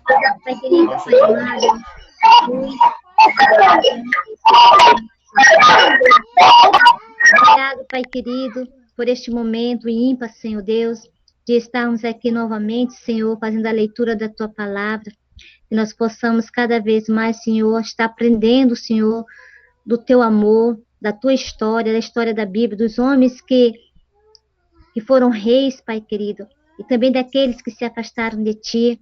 Pai querido, Pai amado, obrigado, Pai querido, por este momento ímpar, Senhor Deus, de estarmos aqui novamente, Senhor, fazendo a leitura da Tua palavra, que nós possamos cada vez mais, Senhor, estar aprendendo, Senhor, do Teu amor, da Tua história, da história da Bíblia, dos homens que foram reis, Pai querido, e também daqueles que se afastaram de Ti,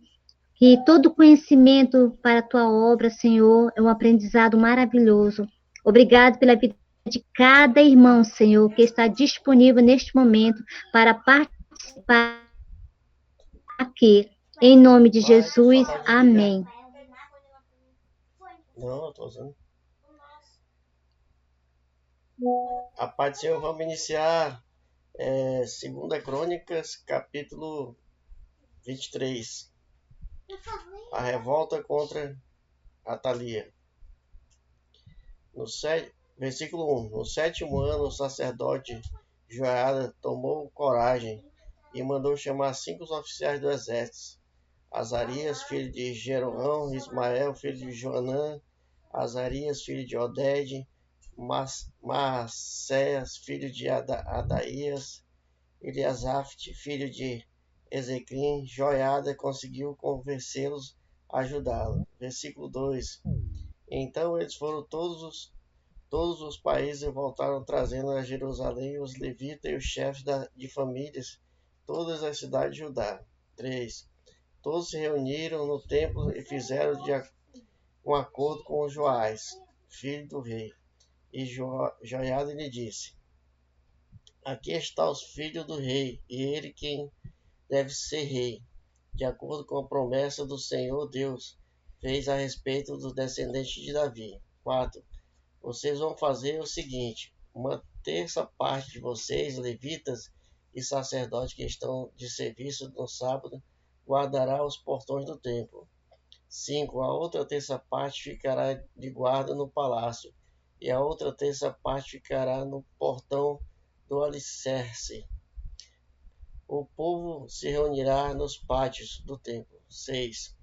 que todo conhecimento para a Tua obra, Senhor, é um aprendizado maravilhoso. Obrigado pela vida de cada irmão, Senhor, que está disponível neste momento para participar aqui. Em nome de Jesus, amém. Não, eu tô usando. A paz do Senhor, vamos iniciar 2 Crônicas, capítulo 23. A revolta contra Atalia. Versículo 1. No 7º ano, o sacerdote Joiada tomou coragem e mandou chamar 5 oficiais do exército: Azarias, filho de Jeroão; Ismael, filho de Joanã; Azarias, filho de Oded; Maacéias, filho de Adaías; Eliasafte, filho de Ezequim. Joiada conseguiu convencê-los a ajudá-lo. Versículo 2. Então eles foram todos os países e voltaram trazendo a Jerusalém os levitas e os chefes de famílias, todas as cidades de Judá. 3. Todos se reuniram no templo e fizeram um acordo com Joás, filho do rei. E Joiada lhe disse: Aqui está os filhos do rei, e ele quem deve ser rei, de acordo com a promessa do Senhor Deus fez a respeito dos descendentes de Davi. 4. Vocês vão fazer o seguinte: uma terça parte de vocês, levitas e sacerdotes que estão de serviço no sábado, guardará os portões do templo. 5. A outra terça parte ficará de guarda no palácio, e a outra terça parte ficará no portão do alicerce. O povo se reunirá nos pátios do templo. 6.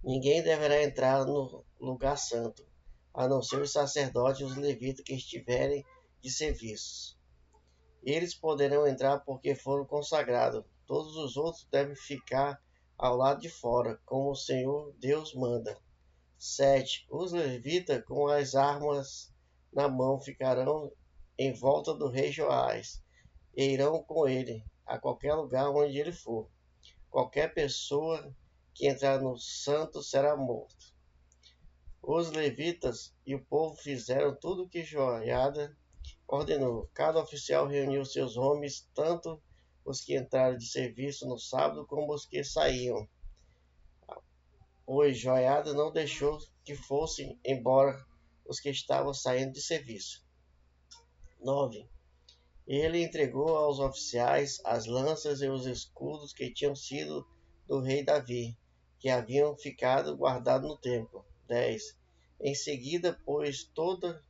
Ninguém deverá entrar no lugar santo, a não ser os sacerdotes e os levitas que estiverem de serviço. Eles poderão entrar porque foram consagrados. Todos os outros devem ficar ao lado de fora, como o Senhor Deus manda. 7. Os levitas com as armas na mão ficarão em volta do rei Joás e irão com ele a qualquer lugar onde ele for. Qualquer pessoa que entrar no santo será morto. Os levitas e o povo fizeram tudo o que Joiada ordenou. Cada oficial reuniu seus homens, tanto os que entraram de serviço no sábado como os que saíam, pois Joiada não deixou que fossem embora os que estavam saindo de serviço. 9. Ele entregou aos oficiais as lanças e os escudos que tinham sido do rei Davi, que haviam ficado guardados no templo. 10. Em seguida, pôs toda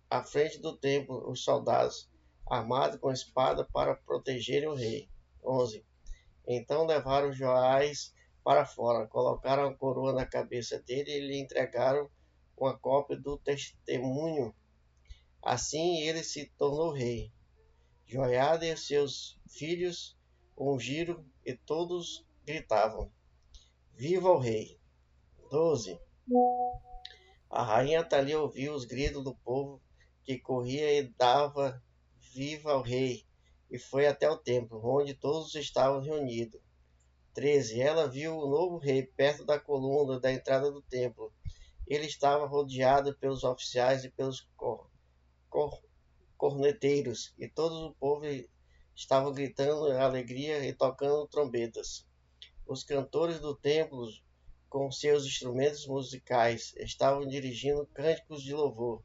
à frente do templo os soldados, armados com espada para protegerem o rei. 11. Então levaram Joás para fora, colocaram a coroa na cabeça dele e lhe entregaram uma cópia do testemunho. Assim ele se tornou rei. Joiada e seus filhos ungiram e todos gritavam: Viva o rei! 12. A rainha Atalia ouviu os gritos do povo que corria e dava viva ao rei, e foi até o templo, onde todos estavam reunidos. 13. Ela viu o novo rei perto da coluna da entrada do templo. Ele estava rodeado pelos oficiais e pelos corneteiros, e todo o povo estava gritando alegria e tocando trombetas. Os cantores do templo, com seus instrumentos musicais, estavam dirigindo cânticos de louvor,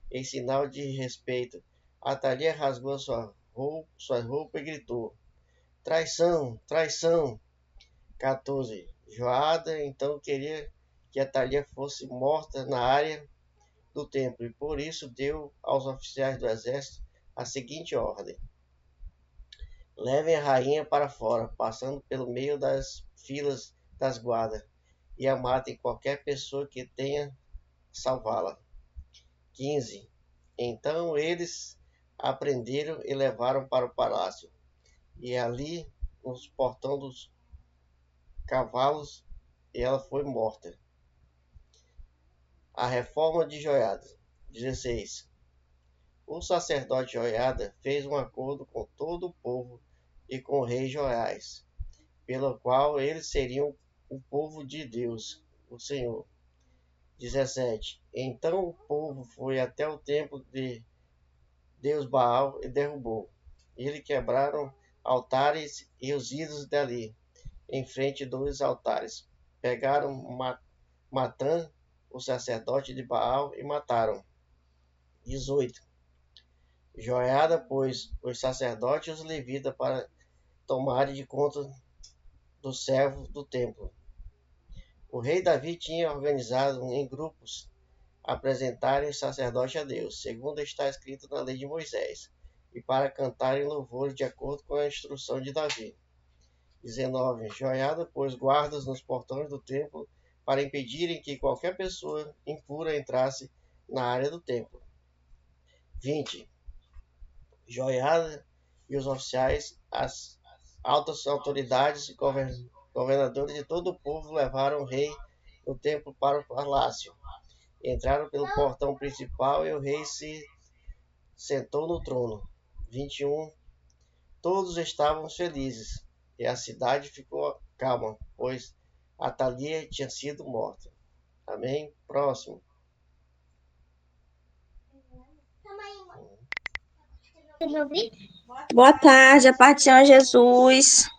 em sinal de respeito. Atalia rasgou sua roupa e gritou: Traição! Traição! 14. Joada então queria que Atalia fosse morta na área do templo, e por isso deu aos oficiais do exército a seguinte ordem: Levem a rainha para fora, passando pelo meio das filas das guardas e a matem qualquer pessoa que tenha salvá-la. 15. Então eles a prenderam e levaram para o palácio, e ali, nos portões dos cavalos, ela foi morta. A reforma de Joiada. 16. O sacerdote Joiada fez um acordo com todo o povo e com o rei Joiás, pelo qual eles seriam o povo de Deus, o Senhor. 17. Então o povo foi até o templo de Deus Baal e derrubou. Eles quebraram altares e os ídolos dali, em frente dos altares. Pegaram Matã, o sacerdote de Baal, e mataram. 18. Joiada pôs os sacerdotes e os levitas para tomarem de conta dos servos do templo. O rei Davi tinha organizado em grupos apresentarem o sacerdote a Deus, segundo está escrito na lei de Moisés, e para cantarem louvores de acordo com a instrução de Davi. 19. Joiada pôs guardas nos portões do templo para impedirem que qualquer pessoa impura entrasse na área do templo. 20. Joiada e os oficiais, as altas autoridades e governadores de todo o povo levaram o rei do templo para o palácio. Entraram pelo portão principal e o rei se sentou no trono. 21. Todos estavam felizes e a cidade ficou calma, pois Atalia tinha sido morta. Amém? Próximo. Boa tarde, a paz do Senhor Jesus.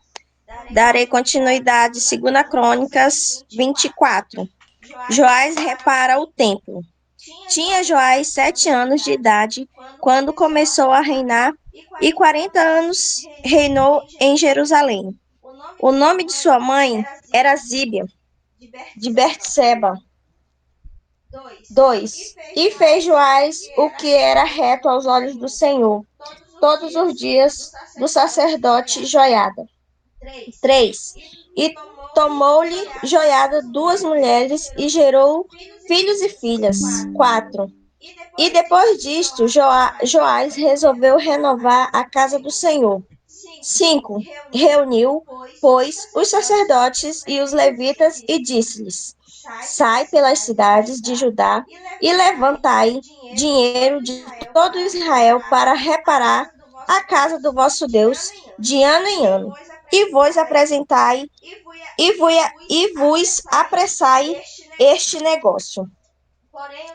Darei continuidade, 2 Crônicas 24. Joás repara o templo. Tinha Joás 7 anos de idade quando começou a reinar e 40 anos reinou em Jerusalém. O nome de sua mãe era Zíbia, de Berseba. 2. E fez Joás o que era reto aos olhos do Senhor, todos os dias do sacerdote Joiada. 3. E tomou-lhe Joiada 2 mulheres e gerou filhos e filhas. 4. E depois disto, Joás resolveu renovar a casa do Senhor. 5. Reuniu, pois, os sacerdotes e os levitas e disse-lhes: Sai pelas cidades de Judá e levantai dinheiro de todo Israel para reparar a casa do vosso Deus de ano em ano. E vos apresentai e vos apressai este negócio.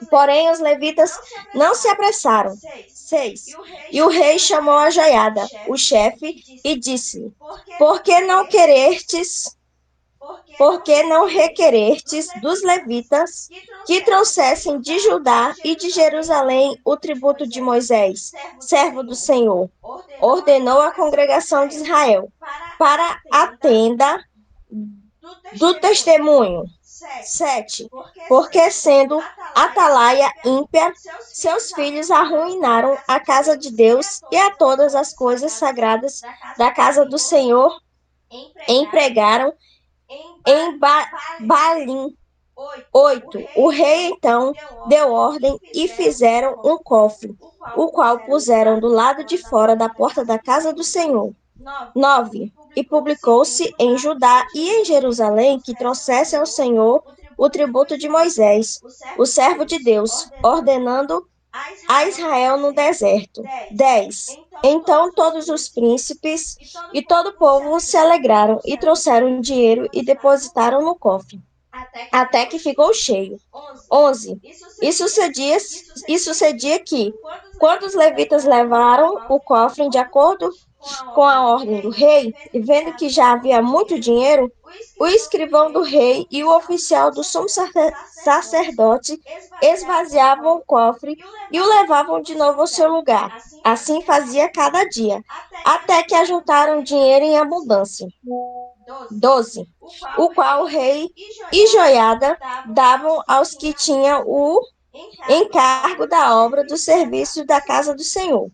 Porém, os levitas não se apressaram. 6. E o rei chamou a Joiada, o chefe, e disse-lhe: Por que não requerestes dos levitas que trouxessem de Judá e de Jerusalém o tributo de Moisés, servo do Senhor? Ordenou a congregação de Israel para a tenda do testemunho. 7. Porque sendo Atalaia ímpia, seus filhos arruinaram a casa de Deus e a todas as coisas sagradas da casa do Senhor empregaram em Baalim. 8. O rei então deu ordem e fizeram um cofre, o qual puseram do lado de fora da porta da casa do Senhor. 9. E publicou-se em Judá e em Jerusalém que trouxessem ao Senhor o tributo de Moisés, o servo de Deus, ordenando a Israel no deserto. 10. Então todos os príncipes e todo o povo se alegraram e trouxeram dinheiro e depositaram no cofre, até que ficou cheio. 11. E sucedia que, quando os levitas levaram o cofre de acordo com a ordem do rei, e vendo que já havia muito dinheiro, o escrivão do rei e o oficial do sumo sacerdote esvaziavam o cofre e o levavam de novo ao seu lugar. Assim fazia cada dia, até que ajuntaram dinheiro em abundância. 12. O qual o rei e Joiada davam aos que tinham o encargo da obra do serviço da casa do Senhor.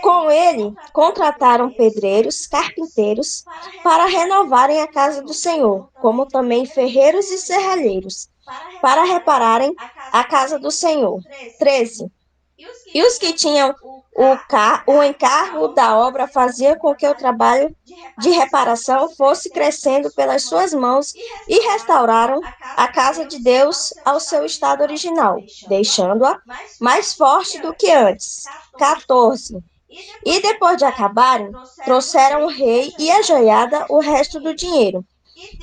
Com ele, contrataram pedreiros, carpinteiros, para renovarem a casa do Senhor, como também ferreiros e serralheiros, para repararem a casa do Senhor. 13. E os que tinham o encargo da obra faziam com que o trabalho de reparação fosse crescendo pelas suas mãos e restauraram a casa de Deus ao seu estado original, deixando-a mais forte do que antes. 14. E depois de acabarem, trouxeram o rei e a joiada o resto do dinheiro,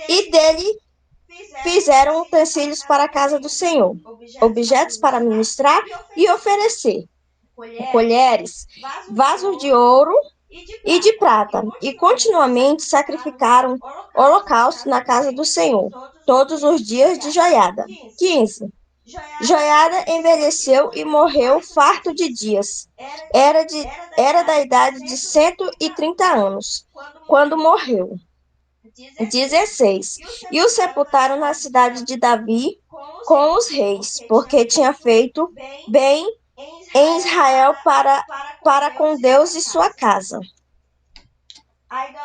e dele fizeram utensílios para a casa do Senhor, objetos para ministrar e oferecer, colheres, vasos de ouro e de prata, e continuamente sacrificaram holocausto na casa do Senhor, todos os dias de Joiada. 15. Joiada envelheceu e morreu farto de dias. Era da idade de 130 anos, quando morreu. 16. E o sepultaram na cidade de Davi com os reis, porque tinha feito bem em Israel para com Deus e sua casa.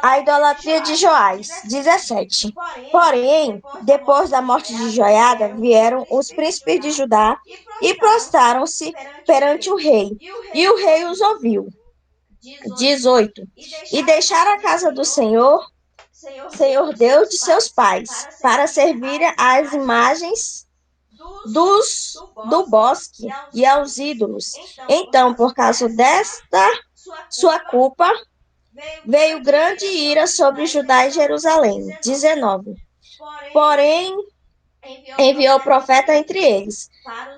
A idolatria de Joás. 17. Porém, depois da morte de Joiada, vieram os príncipes de Judá e prostraram-se perante o rei, e o rei os ouviu. 18. E deixaram a casa do Senhor Deus de seus pais, para servirem às imagens do bosque e aos ídolos. Então, por causa desta sua culpa, veio grande ira sobre Judá e Jerusalém. 19. Porém, enviou profeta entre eles,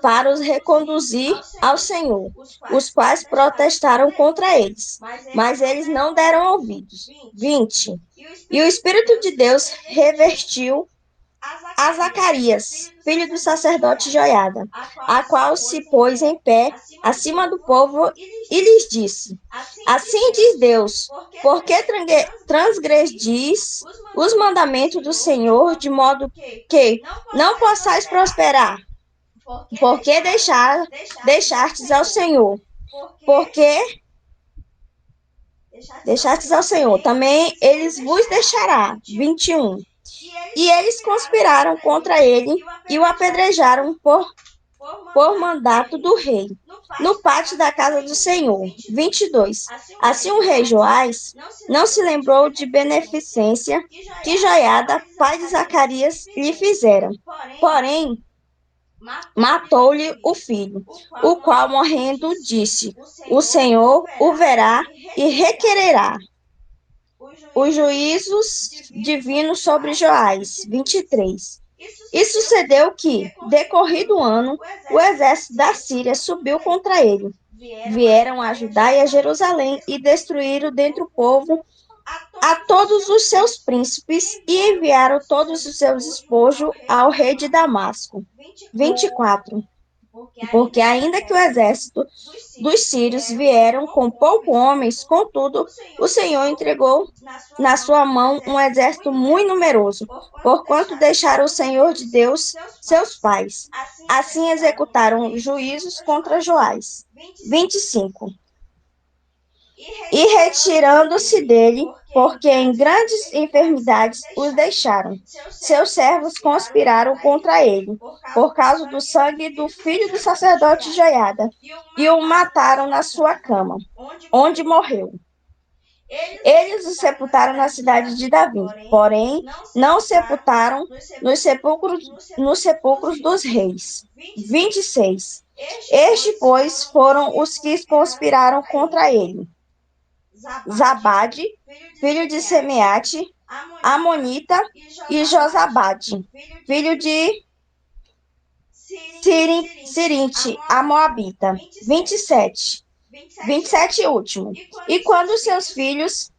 para os reconduzir ao Senhor, os quais protestaram contra eles, mas eles não deram ouvidos. 20. E o Espírito de Deus revestiu a Zacarias, filho do sacerdote Joiada, a qual se pôs em pé acima do povo e lhes disse: Assim diz Deus, por que transgredis os mandamentos do Senhor, de modo que não possais prosperar? Por que deixastes ao Senhor? Porque deixastes ao Senhor, também eles vos deixará. 21. E eles conspiraram contra ele e o apedrejaram por mandato do rei, no pátio da casa do Senhor. 22. Assim o rei Joás não se lembrou de beneficência que Joiada, pai de Zacarias, lhe fizera. Porém, matou-lhe o filho, o qual, morrendo, disse: O Senhor o verá e requererá os juízos divinos sobre Joás. 23. E sucedeu que, decorrido o ano, o exército da Síria subiu contra ele. Vieram a Judá e a Jerusalém e destruíram dentre o povo a todos os seus príncipes e enviaram todos os seus despojos ao rei de Damasco. 24. Porque ainda que o exército dos sírios vieram com poucos homens, contudo, o Senhor entregou na sua mão um exército muito numeroso, porquanto deixaram o Senhor de Deus seus pais. Assim executaram juízos contra Joás. 25. E retirando-se dele, porque em grandes enfermidades os deixaram. Seus servos conspiraram contra ele, por causa do sangue do filho do sacerdote Joiada, e o mataram na sua cama, onde morreu. Eles o sepultaram na cidade de Davi, porém não o sepultaram nos sepulcros dos reis. 26. Estes, pois, foram os que conspiraram contra ele: Zabade, filho de Semeate, Amonita, e Josabade, filho de Sirinte, a Moabita. 27. 27 e último. E quando seus filhos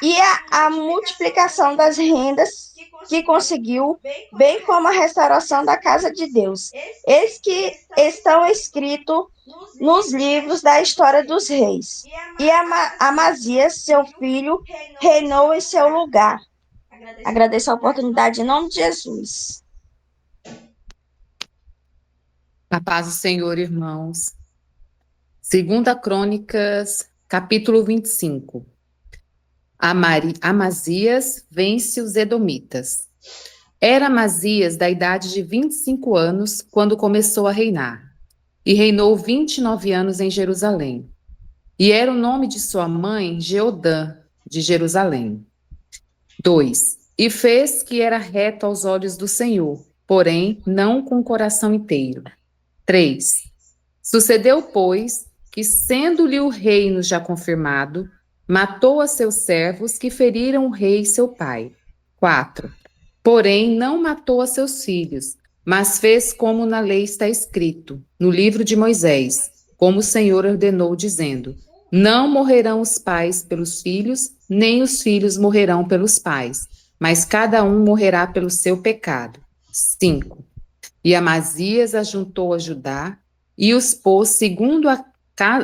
e a multiplicação das rendas que conseguiu, bem como a restauração da casa de Deus, eis que estão escritos nos livros da história dos reis. E Amazias, seu filho, reinou em seu lugar. Agradeço a oportunidade em nome de Jesus. A paz do Senhor, irmãos. Segunda Crônicas, capítulo 25. Amazias vence os edomitas. Era Amazias da idade de 25 anos quando começou a reinar, e reinou 29 anos em Jerusalém. E era o nome de sua mãe Jeodã, de Jerusalém. 2. E fez que era reto aos olhos do Senhor, porém não com o coração inteiro. 3. Sucedeu, pois, que, sendo-lhe o reino já confirmado, matou a seus servos que feriram o rei seu pai. 4. Porém, não matou a seus filhos, mas fez como na lei está escrito, no livro de Moisés, como o Senhor ordenou, dizendo: não morrerão os pais pelos filhos, nem os filhos morrerão pelos pais, mas cada um morrerá pelo seu pecado. 5. E Amazias ajuntou a Judá e os pôs segundo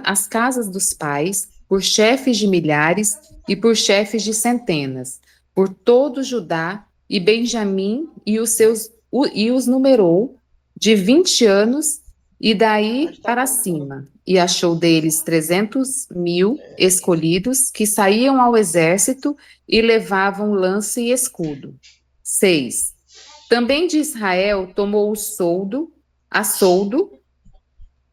as casas dos pais, por chefes de milhares e por chefes de centenas, por todo Judá e Benjamim, e os numerou de 20 anos e daí para cima, e achou deles 300.000 escolhidos que saíam ao exército e levavam lance e escudo. 6. Também de Israel tomou a soldo,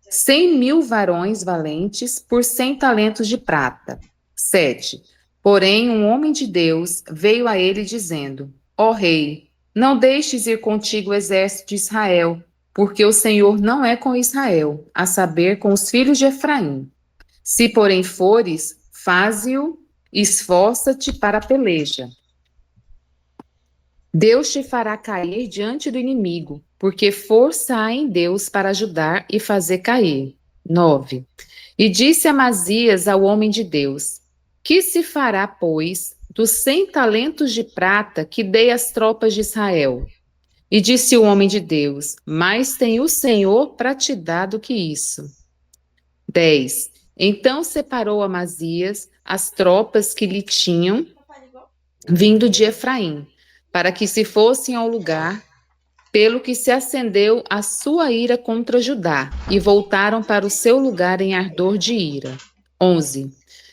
100.000 varões valentes por 100 talentos de prata. 7. Porém, um homem de Deus veio a ele dizendo: ó rei, não deixes ir contigo o exército de Israel, porque o Senhor não é com Israel, a saber, com os filhos de Efraim. Se, porém, fores, faze-o, esforça-te para a peleja. Deus te fará cair diante do inimigo, porque força há em Deus para ajudar e fazer cair. 9. E disse Amazias ao homem de Deus: que se fará, pois, dos 100 talentos de prata que dei às tropas de Israel? E disse o homem de Deus: mais tem o Senhor para te dar do que isso. 10. Então separou Amazias as tropas que lhe tinham vindo de Efraim, para que se fossem ao lugar, pelo que se acendeu a sua ira contra Judá, e voltaram para o seu lugar em ardor de ira. 11.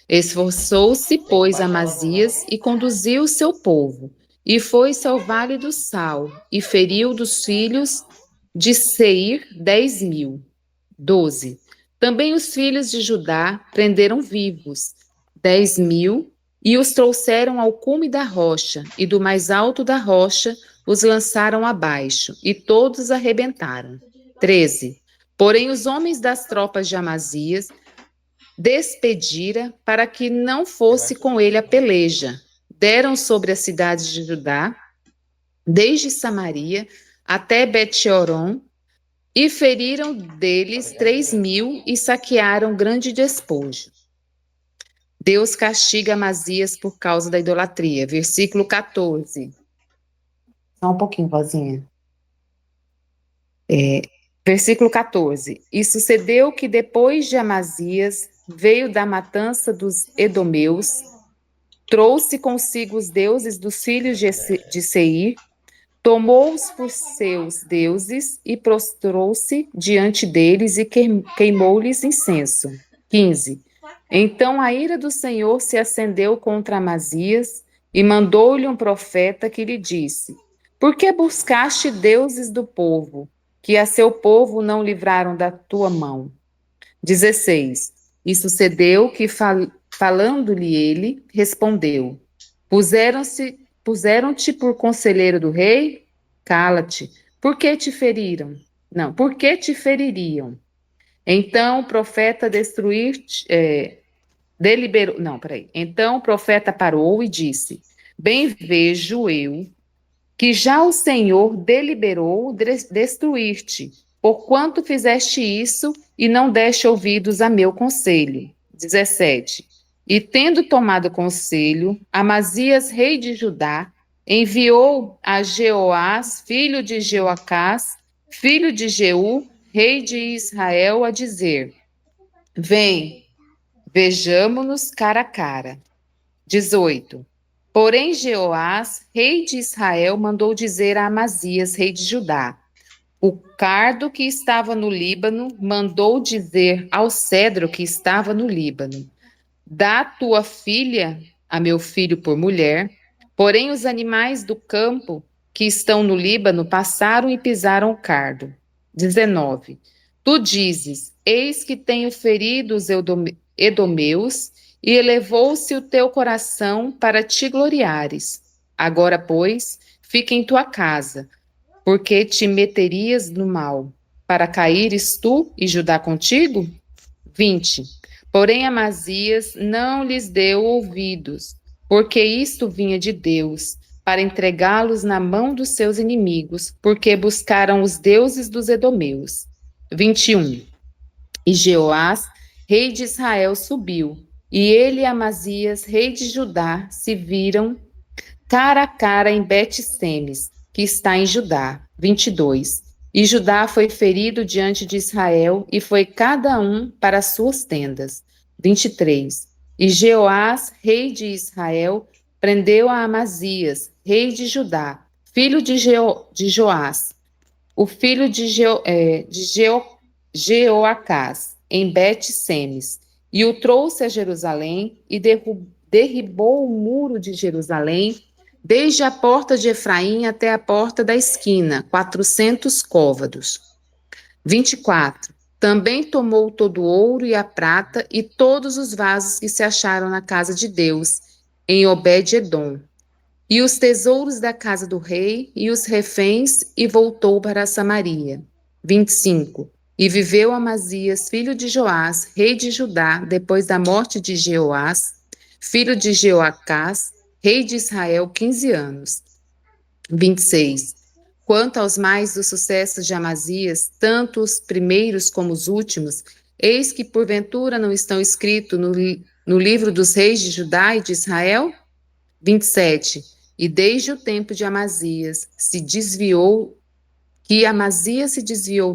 Esforçou-se, pois, Amazias e conduziu o seu povo, e foi-se ao vale do Sal, e feriu dos filhos de Seir 10.000. 12. Também os filhos de Judá prenderam vivos 10.000, e os trouxeram ao cume da rocha, e do mais alto da rocha os lançaram abaixo, e todos arrebentaram. 13. Porém, os homens das tropas de Amazias despedira para que não fosse com ele a peleja. Deram sobre as cidades de Judá, desde Samaria até Bet-horon, e feriram deles 3.000 e saquearam grande despojo. Deus castiga Amazias por causa da idolatria. Versículo 14. Só um pouquinho, vozinha. Versículo 14. E sucedeu que depois de Amazias veio da matança dos edomeus, trouxe consigo os deuses dos filhos de Seir, tomou-os por seus deuses e prostrou-se diante deles e queimou-lhes incenso. 15. Então a ira do Senhor se acendeu contra Amazias e mandou-lhe um profeta que lhe disse: por que buscaste deuses do povo, que a seu povo não livraram da tua mão? 16. E sucedeu que, falando-lhe ele, respondeu: puseram-te por conselheiro do rei? Cala-te. Por que te feriram? Não, por que te feririam? Então o profeta deliberou. Não, peraí. Então o profeta parou e disse: bem vejo eu que já o Senhor deliberou destruir-te, porquanto fizeste isso e não deste ouvidos a meu conselho. 17. E tendo tomado conselho, Amazias, rei de Judá, enviou a Jeoás, filho de Jeoacás, filho de Jeú, rei de Israel, a dizer: vem, vejamo-nos cara a cara. 18. Porém, Jeoás, rei de Israel, mandou dizer a Amazias, rei de Judá: o cardo que estava no Líbano mandou dizer ao cedro que estava no Líbano: dá tua filha a meu filho por mulher. Porém, os animais do campo que estão no Líbano passaram e pisaram o cardo. 19. Tu dizes: eis que tenho ferido os edomeus, e elevou-se o teu coração para te gloriares. Agora, pois, fica em tua casa, porque te meterias no mal, para caíres tu e Judá contigo? 20. Porém, Amazias não lhes deu ouvidos, porque isto vinha de Deus, para entregá-los na mão dos seus inimigos, porque buscaram os deuses dos edomeus. 21. E Jeoás, rei de Israel, subiu, e ele e Amazias, rei de Judá, se viram cara a cara em Bet-Semes, que está em Judá. 22. E Judá foi ferido diante de Israel, e foi cada um para as suas tendas. 23. E Jeoás, rei de Israel, prendeu a Amazias, rei de Judá, filho de Joás, o filho de Jeoacás, em Bet-Semes, e o trouxe a Jerusalém, e derribou o muro de Jerusalém, desde a porta de Efraim até a porta da esquina, 400 côvados. 24. Também tomou todo o ouro e a prata e todos os vasos que se acharam na casa de Deus, em Obed-edom, e os tesouros da casa do rei e os reféns, e voltou para Samaria. 25. E viveu Amazias, filho de Joás, rei de Judá, depois da morte de Jeoás, filho de Jeoacás, rei de Israel, 15 anos. 26. Quanto aos mais dos sucessos de Amazias, tanto os primeiros como os últimos, eis que porventura não estão escritos no livro dos reis de Judá e de Israel? 27. E desde o tempo de Amazias se desviou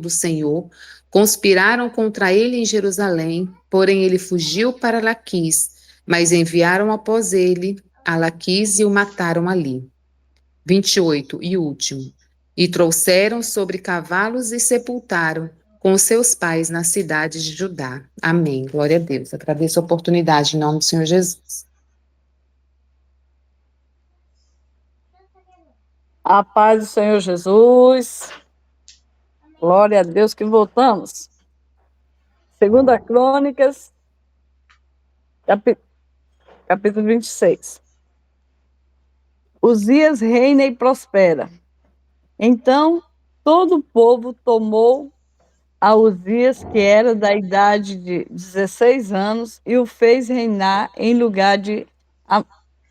do Senhor, conspiraram contra ele em Jerusalém, porém ele fugiu para Laquis, mas enviaram após ele a Laquis e o mataram ali. 28. E último. E trouxeram sobre cavalos e sepultaram com seus pais na cidade de Judá. Amém. Glória a Deus. Agradeço a oportunidade em nome do Senhor Jesus. A paz do Senhor Jesus. Glória a Deus que voltamos. Segunda Crônicas, capítulo 26. Uzias reina e prospera. Então, todo o povo tomou a Uzias, que era da idade de 16 anos, e o fez reinar em lugar de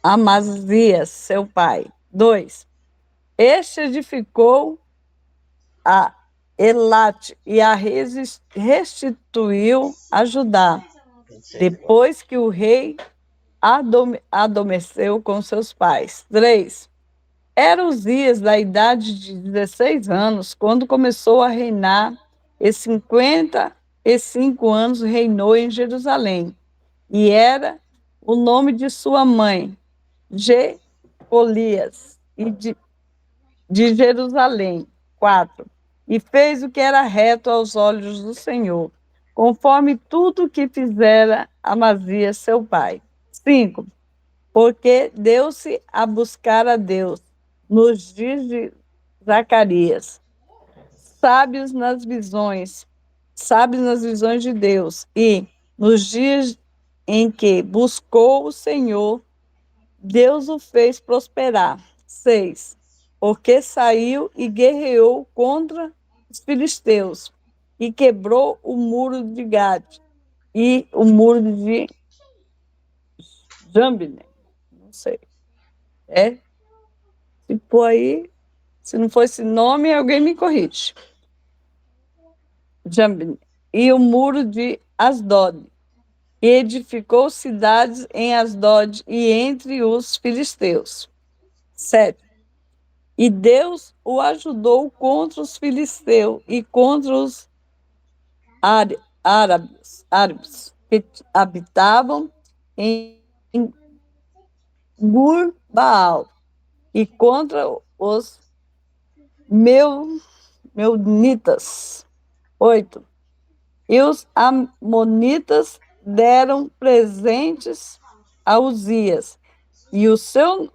Amazias, seu pai. 2. Este edificou a Elate e a restituiu a Judá, depois que o rei adormeceu com seus pais. 3. Era Uzias da idade de 16 anos, quando começou a reinar, e 55 anos reinou em Jerusalém. E era o nome de sua mãe, Jecolias, e de Jerusalém. 4. E fez o que era reto aos olhos do Senhor, conforme tudo que fizera Amazias, seu pai. 5. Porque deu-se a buscar a Deus nos dias de Zacarias, sábios nas visões de Deus, e nos dias em que buscou o Senhor, Deus o fez prosperar. 6. Porque saiu e guerreou contra os filisteus, e quebrou o muro de Gade e o muro de Jambine. Não sei. Se for aí, se não for esse nome, alguém me corrige. Jambine. E o muro de Asdod. E edificou cidades em Asdod e entre os filisteus. 7. E Deus o ajudou contra os filisteus e contra os árabes que habitavam em Gur-Baal e contra os meunitas. 8. E os amonitas deram presentes a Uzias, e o seu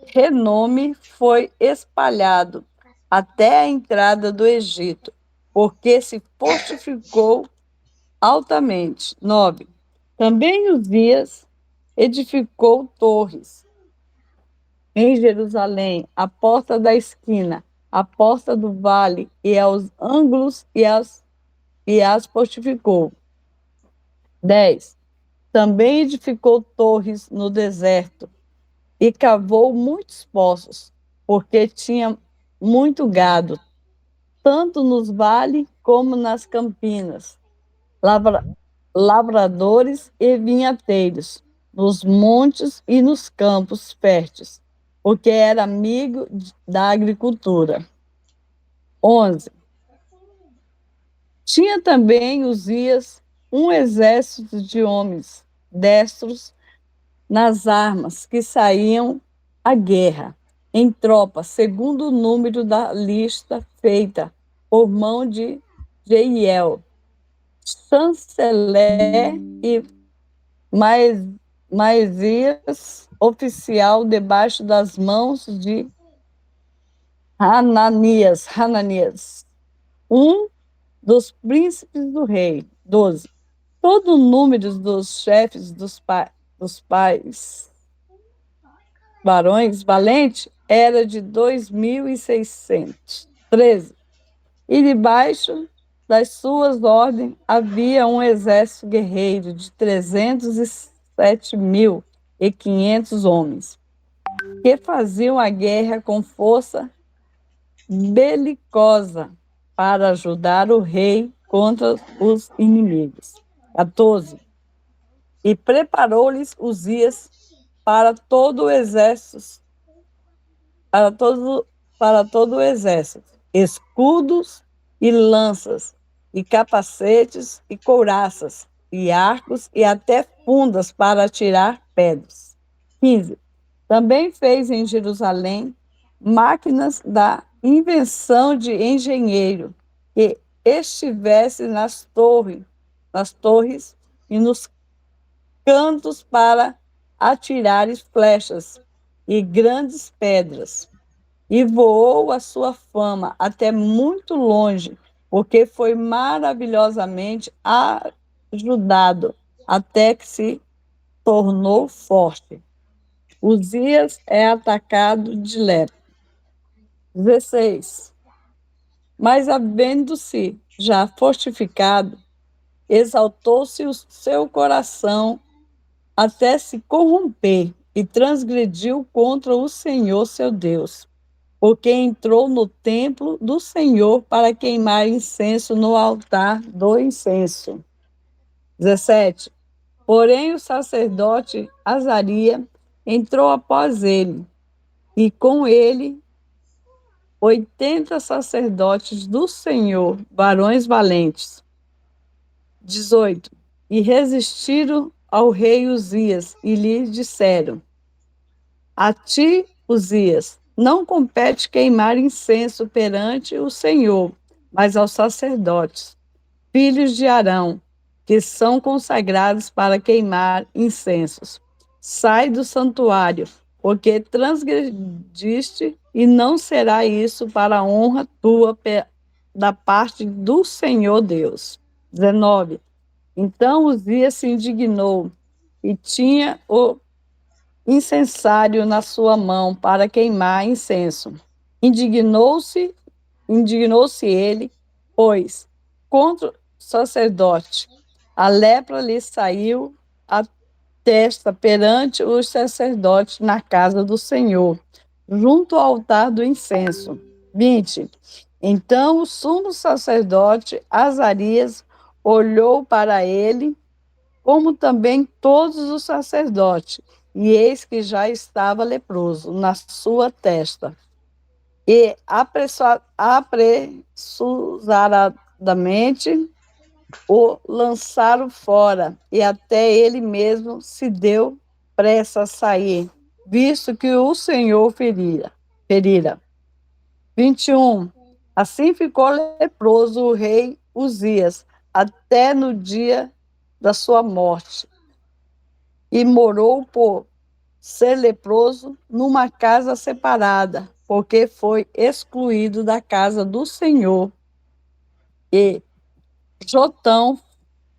renome foi espalhado até a entrada do Egito, porque se fortificou altamente. 9. Também Uzias edificou torres em Jerusalém, a porta da esquina, a porta do vale e aos ângulos e as fortificou. 10. Também edificou torres no deserto e cavou muitos poços, porque tinha muito gado, tanto nos vales como nas campinas, lavradores e vinhateiros, nos montes e nos campos férteis, porque era amigo da agricultura. 11. Tinha também Uzias um exército de homens destros nas armas que saíam à guerra, em tropa, segundo o número da lista feita por mão de Jeiel, chanceler e Maesias, oficial, debaixo das mãos de Hananias, um dos príncipes do rei. 12. Todo o número dos chefes dos pais varões valentes era de 2.600. 13. E debaixo das suas ordens havia um exército guerreiro de 307.500 homens, que faziam a guerra com força belicosa para ajudar o rei contra os inimigos. 14. E preparou-lhes Uzias para todo o exército, para todo o exército, escudos e lanças, e capacetes e couraças, e arcos e até fundas para atirar pedras. 15. Também fez em Jerusalém máquinas da invenção de engenheiro, que estivesse nas torres e nos cantos para atirar flechas e grandes pedras. E voou a sua fama até muito longe, porque foi maravilhosamente ajudado, até que se tornou forte. Uzias é atacado de lepra. 16. Mas, havendo-se já fortificado, exaltou-se o seu coração até se corromper e transgrediu contra o Senhor seu Deus, porque entrou no templo do Senhor para queimar incenso no altar do incenso. 17. Porém, o sacerdote Azaria entrou após ele, e com ele 80 sacerdotes do Senhor, varões valentes. 18. E resistiram ao rei Uzias e lhe disseram: A ti, Uzias, não compete queimar incenso perante o Senhor, mas aos sacerdotes, filhos de Arão, que são consagrados para queimar incensos. Sai do santuário, porque transgrediste, e não será isso para a honra tua da parte do Senhor Deus. 19. Então Uzias se indignou e tinha o incensário na sua mão para queimar incenso. Indignou-se ele, pois, contra o sacerdote. A lepra lhe saiu à testa perante os sacerdotes na casa do Senhor, junto ao altar do incenso. 20. Então o sumo sacerdote Azarias olhou para ele, como também todos os sacerdotes, e eis que já estava leproso na sua testa. E apressadamente o lançaram fora, e até ele mesmo se deu pressa a sair, visto que o Senhor ferira. 21. Assim ficou leproso o rei Uzias, até no dia da sua morte, e morou por ser leproso numa casa separada, porque foi excluído da casa do Senhor. E Jotão,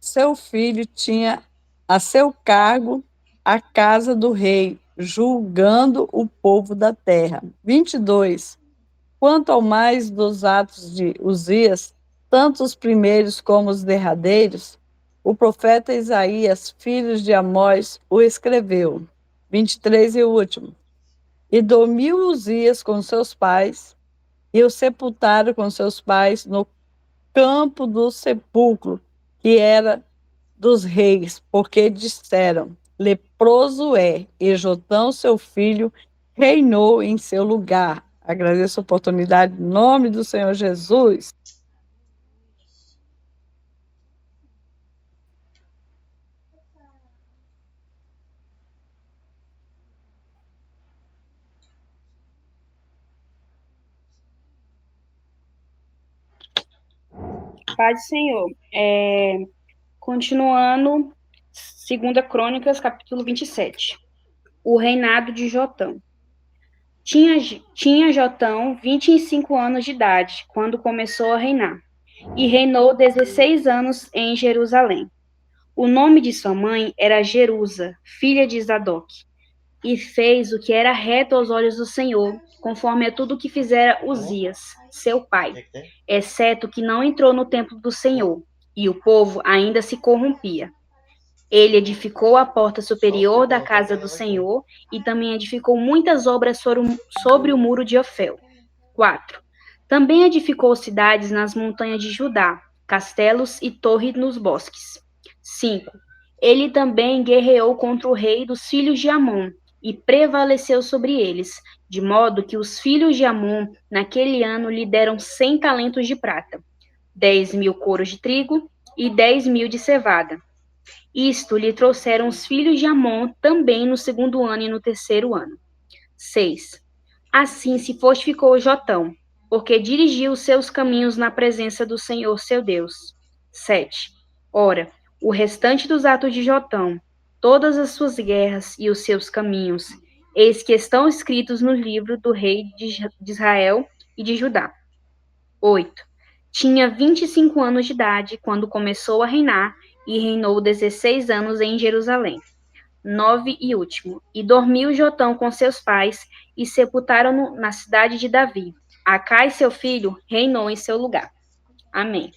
seu filho, tinha a seu cargo a casa do rei, julgando o povo da terra. 22. Quanto ao mais dos atos de Uzias, tanto os primeiros como os derradeiros, o profeta Isaías, filho de Amós, o escreveu. 23 e o último. E dormiu Uzias com seus pais, e o sepultaram com seus pais no campo do sepulcro, que era dos reis, porque disseram: leproso é, e Jotão, seu filho, reinou em seu lugar. Agradeço a oportunidade em nome do Senhor Jesus. Paz do Senhor. Continuando, 2 Crônicas, capítulo 27. O reinado de Jotão. Tinha Jotão 25 anos de idade, quando começou a reinar, e reinou 16 anos em Jerusalém. O nome de sua mãe era Jerusa, filha de Zadok, e fez o que era reto aos olhos do Senhor, conforme a tudo que fizera Uzias, seu pai, exceto que não entrou no templo do Senhor, e o povo ainda se corrompia. Ele edificou a porta superior da casa do Senhor e também edificou muitas obras sobre o muro de Ofel. 4. Também edificou cidades nas montanhas de Judá, castelos e torres nos bosques. 5. Ele também guerreou contra o rei dos filhos de Amon e prevaleceu sobre eles, de modo que os filhos de Amon, naquele ano, lhe deram 100 talentos de prata, 10.000 coros de trigo e 10.000 de cevada. Isto lhe trouxeram os filhos de Amon também no segundo ano e no terceiro ano. 6. Assim se fortificou Jotão, porque dirigiu os seus caminhos na presença do Senhor seu Deus. 7. Ora, o restante dos atos de Jotão, todas as suas guerras e os seus caminhos, eis que estão escritos no livro do rei de Israel e de Judá. 8. Tinha 25 anos de idade quando começou a reinar e reinou 16 anos em Jerusalém. 9 e último. E dormiu Jotão com seus pais e sepultaram-no na cidade de Davi. Acai, seu filho, reinou em seu lugar. Amém.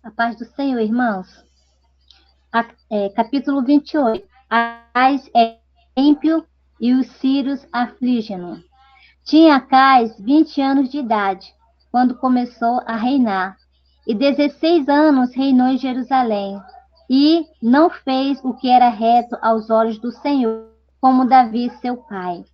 A paz do Senhor, irmãos. Capítulo 28. Acais é ímpio e os sírios afligem-no. Tinha Acais 20 anos de idade, quando começou a reinar, e 16 anos reinou em Jerusalém, e não fez o que era reto aos olhos do Senhor, como Davi, seu pai.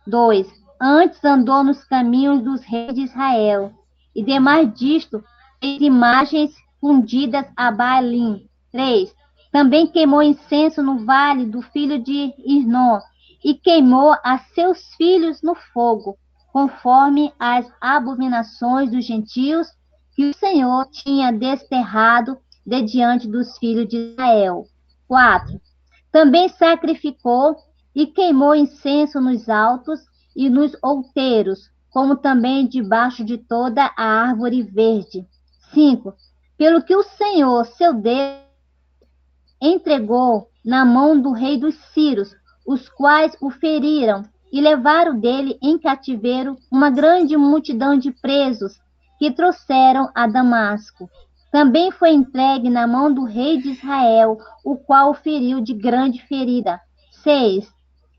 2. Antes andou nos caminhos dos reis de Israel, e demais disto fez imagens fundidas a Baalim. 3. Também queimou incenso no vale do filho de Irnom, e queimou a seus filhos no fogo, conforme as abominações dos gentios que o Senhor tinha desterrado de diante dos filhos de Israel. 4. Também sacrificou e queimou incenso nos altos e nos outeiros, como também debaixo de toda a árvore verde. 5. Pelo que o Senhor, seu Deus, entregou na mão do rei dos Sírios, os quais o feriram e levaram dele em cativeiro uma grande multidão de presos que trouxeram a Damasco. Também foi entregue na mão do rei de Israel, o qual o feriu de grande ferida. 6.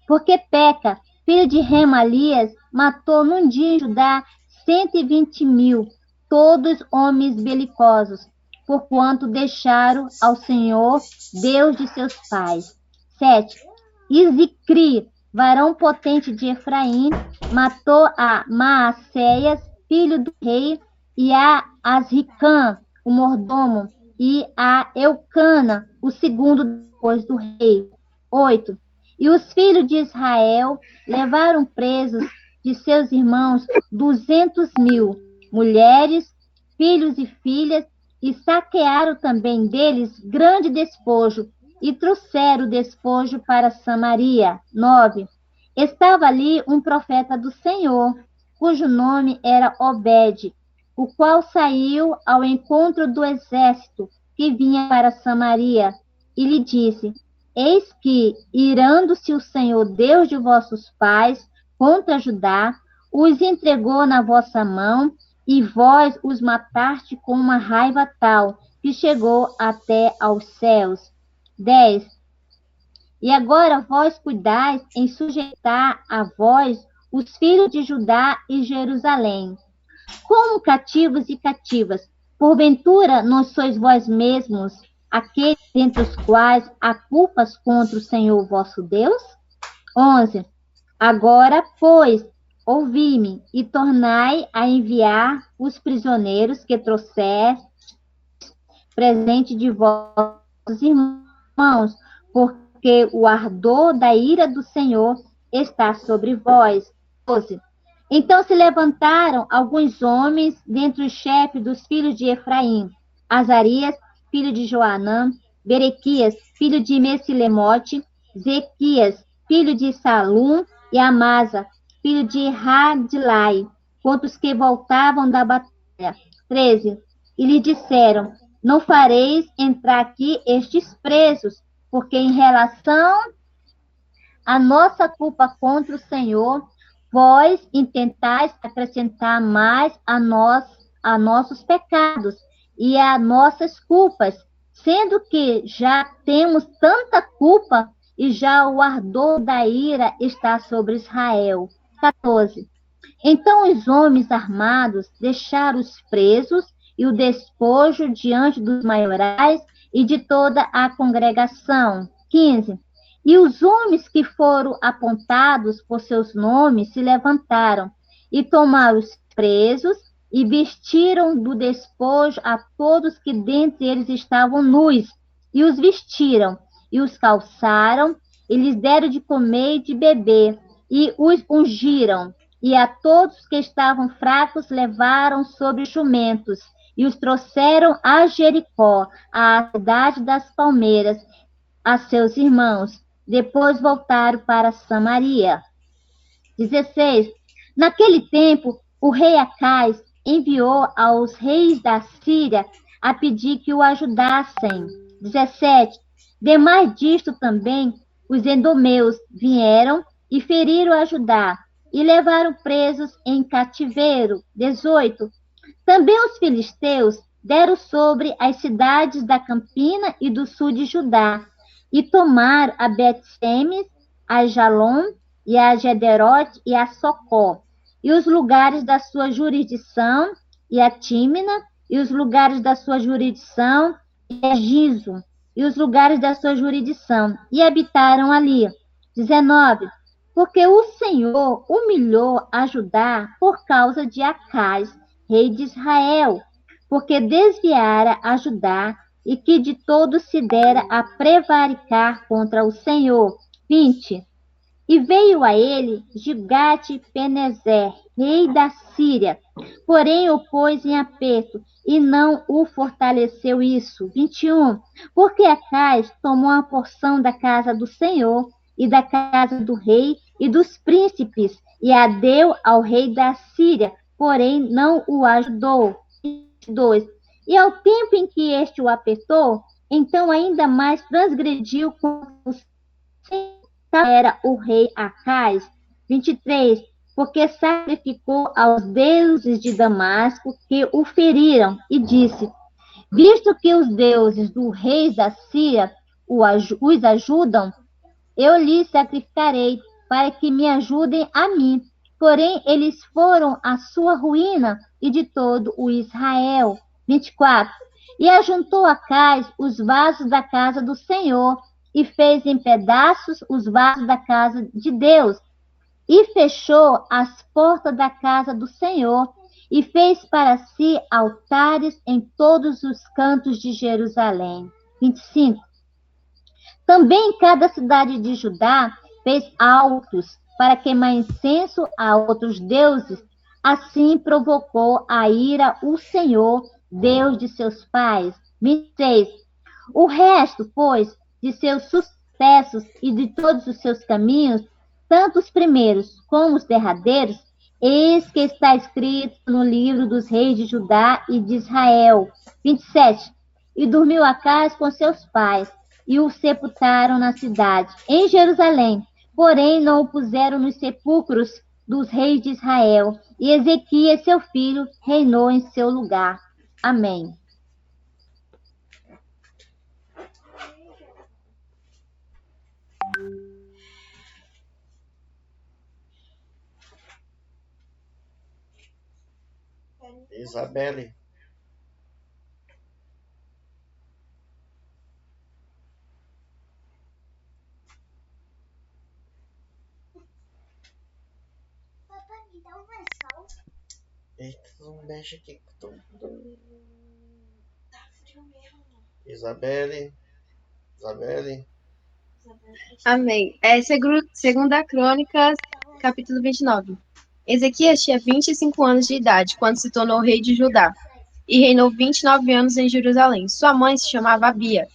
Porque Peca, filho de Remalias, matou num dia em Judá 120.000, todos homens belicosos, porquanto deixaram ao Senhor, Deus de seus pais. 7. Isicri, varão potente de Efraim, matou a Maacéias, filho do rei, e a Azricã, o mordomo, e a Eucana, o segundo depois do rei. 8. E os filhos de Israel levaram presos de seus irmãos 200.000, mulheres, filhos e filhas, e saquearam também deles grande despojo, e trouxeram o despojo para Samaria. 9. Estava ali um profeta do Senhor, cujo nome era Obed, o qual saiu ao encontro do exército que vinha para Samaria, e lhe disse: Eis que, irando-se o Senhor Deus de vossos pais contra Judá, os entregou na vossa mão, e vós os mataste com uma raiva tal, que chegou até aos céus. 10. E agora vós cuidais em sujeitar a vós os filhos de Judá e Jerusalém, como cativos e cativas. Porventura não sois vós mesmos aqueles entre os quais há culpas contra o Senhor vosso Deus? 11. Agora, pois, ouvi-me e tornai a enviar os prisioneiros que trouxeste presente de vossos irmãos, porque o ardor da ira do Senhor está sobre vós. 12. Então se levantaram alguns homens dentre os chefes dos filhos de Efraim: Azarias, filho de Joanã; Berequias, filho de Mesilemote; Zequias, filho de Salum; e Amasa, filho de Radilai, contra os que voltavam da batalha. 13. E lhe disseram: Não fareis entrar aqui estes presos, porque em relação à nossa culpa contra o Senhor, vós intentais acrescentar mais a nossos pecados e a nossas culpas, sendo que já temos tanta culpa e já o ardor da ira está sobre Israel. 14. Então os homens armados deixaram os presos e o despojo diante dos maiorais e de toda a congregação. 15. E os homens que foram apontados por seus nomes se levantaram e tomaram os presos e vestiram do despojo a todos que dentre eles estavam nus, e os vestiram, e os calçaram, e lhes deram de comer e de beber, e os ungiram, e a todos que estavam fracos levaram sobre jumentos, e os trouxeram a Jericó, à cidade das palmeiras, a seus irmãos. Depois voltaram para Samaria. 16. Naquele tempo, o rei Acais enviou aos reis da Síria a pedir que o ajudassem. 17. Demais disto também, os endomeus vieram e feriram a Judá e levaram presos em cativeiro. 18. Também os filisteus deram sobre as cidades da Campina e do sul de Judá e tomaram a Bet-Semes, a Jalom, e a Gederote e a Socó, e os lugares da sua jurisdição, e a Tímina, e os lugares da sua jurisdição, e a Gizo, e os lugares da sua jurisdição, e habitaram ali. 19. Porque o Senhor humilhou a Judá por causa de Acais, rei de Israel, porque desviara a Judá, e que de todo se dera a prevaricar contra o Senhor. 20. E veio a ele Gigate-Penezer, rei da Síria, porém o pôs em aperto, e não o fortaleceu isso. 21. Porque Acais tomou a porção da casa do Senhor, e da casa do rei, e dos príncipes, e a deu ao rei da Síria, porém não o ajudou. 22. E ao tempo em que este o apertou, então ainda mais transgrediu contra o Senhor, era o rei Acais. 23. Porque sacrificou aos deuses de Damasco que o feriram, e disse: Visto que os deuses do rei da Síria os ajudam, eu lhes sacrificarei, para que me ajudem a mim. Porém, eles foram a sua ruína e de todo o Israel. 24. E ajuntou Acais os vasos da casa do Senhor, e fez em pedaços os vasos da casa de Deus, e fechou as portas da casa do Senhor, e fez para si altares em todos os cantos de Jerusalém. 25. Também em cada cidade de Judá fez altos para queimar incenso a outros deuses. Assim provocou a ira o Senhor, Deus de seus pais. 26. O resto, pois, de seus sucessos e de todos os seus caminhos, tanto os primeiros como os derradeiros, eis que está escrito no livro dos reis de Judá e de Israel. 27. E dormiu Acais com seus pais, e o sepultaram na cidade, em Jerusalém. Porém, não o puseram nos sepulcros dos reis de Israel. E Ezequias, seu filho, reinou em seu lugar. Amém. Isabelle. Eita, não mexe aqui. Isabelle. Isabelle. Amém. Segunda Crônicas, capítulo 29. Ezequias tinha 25 anos de idade quando se tornou rei de Judá e reinou 29 anos em Jerusalém. Sua mãe se chamava Abia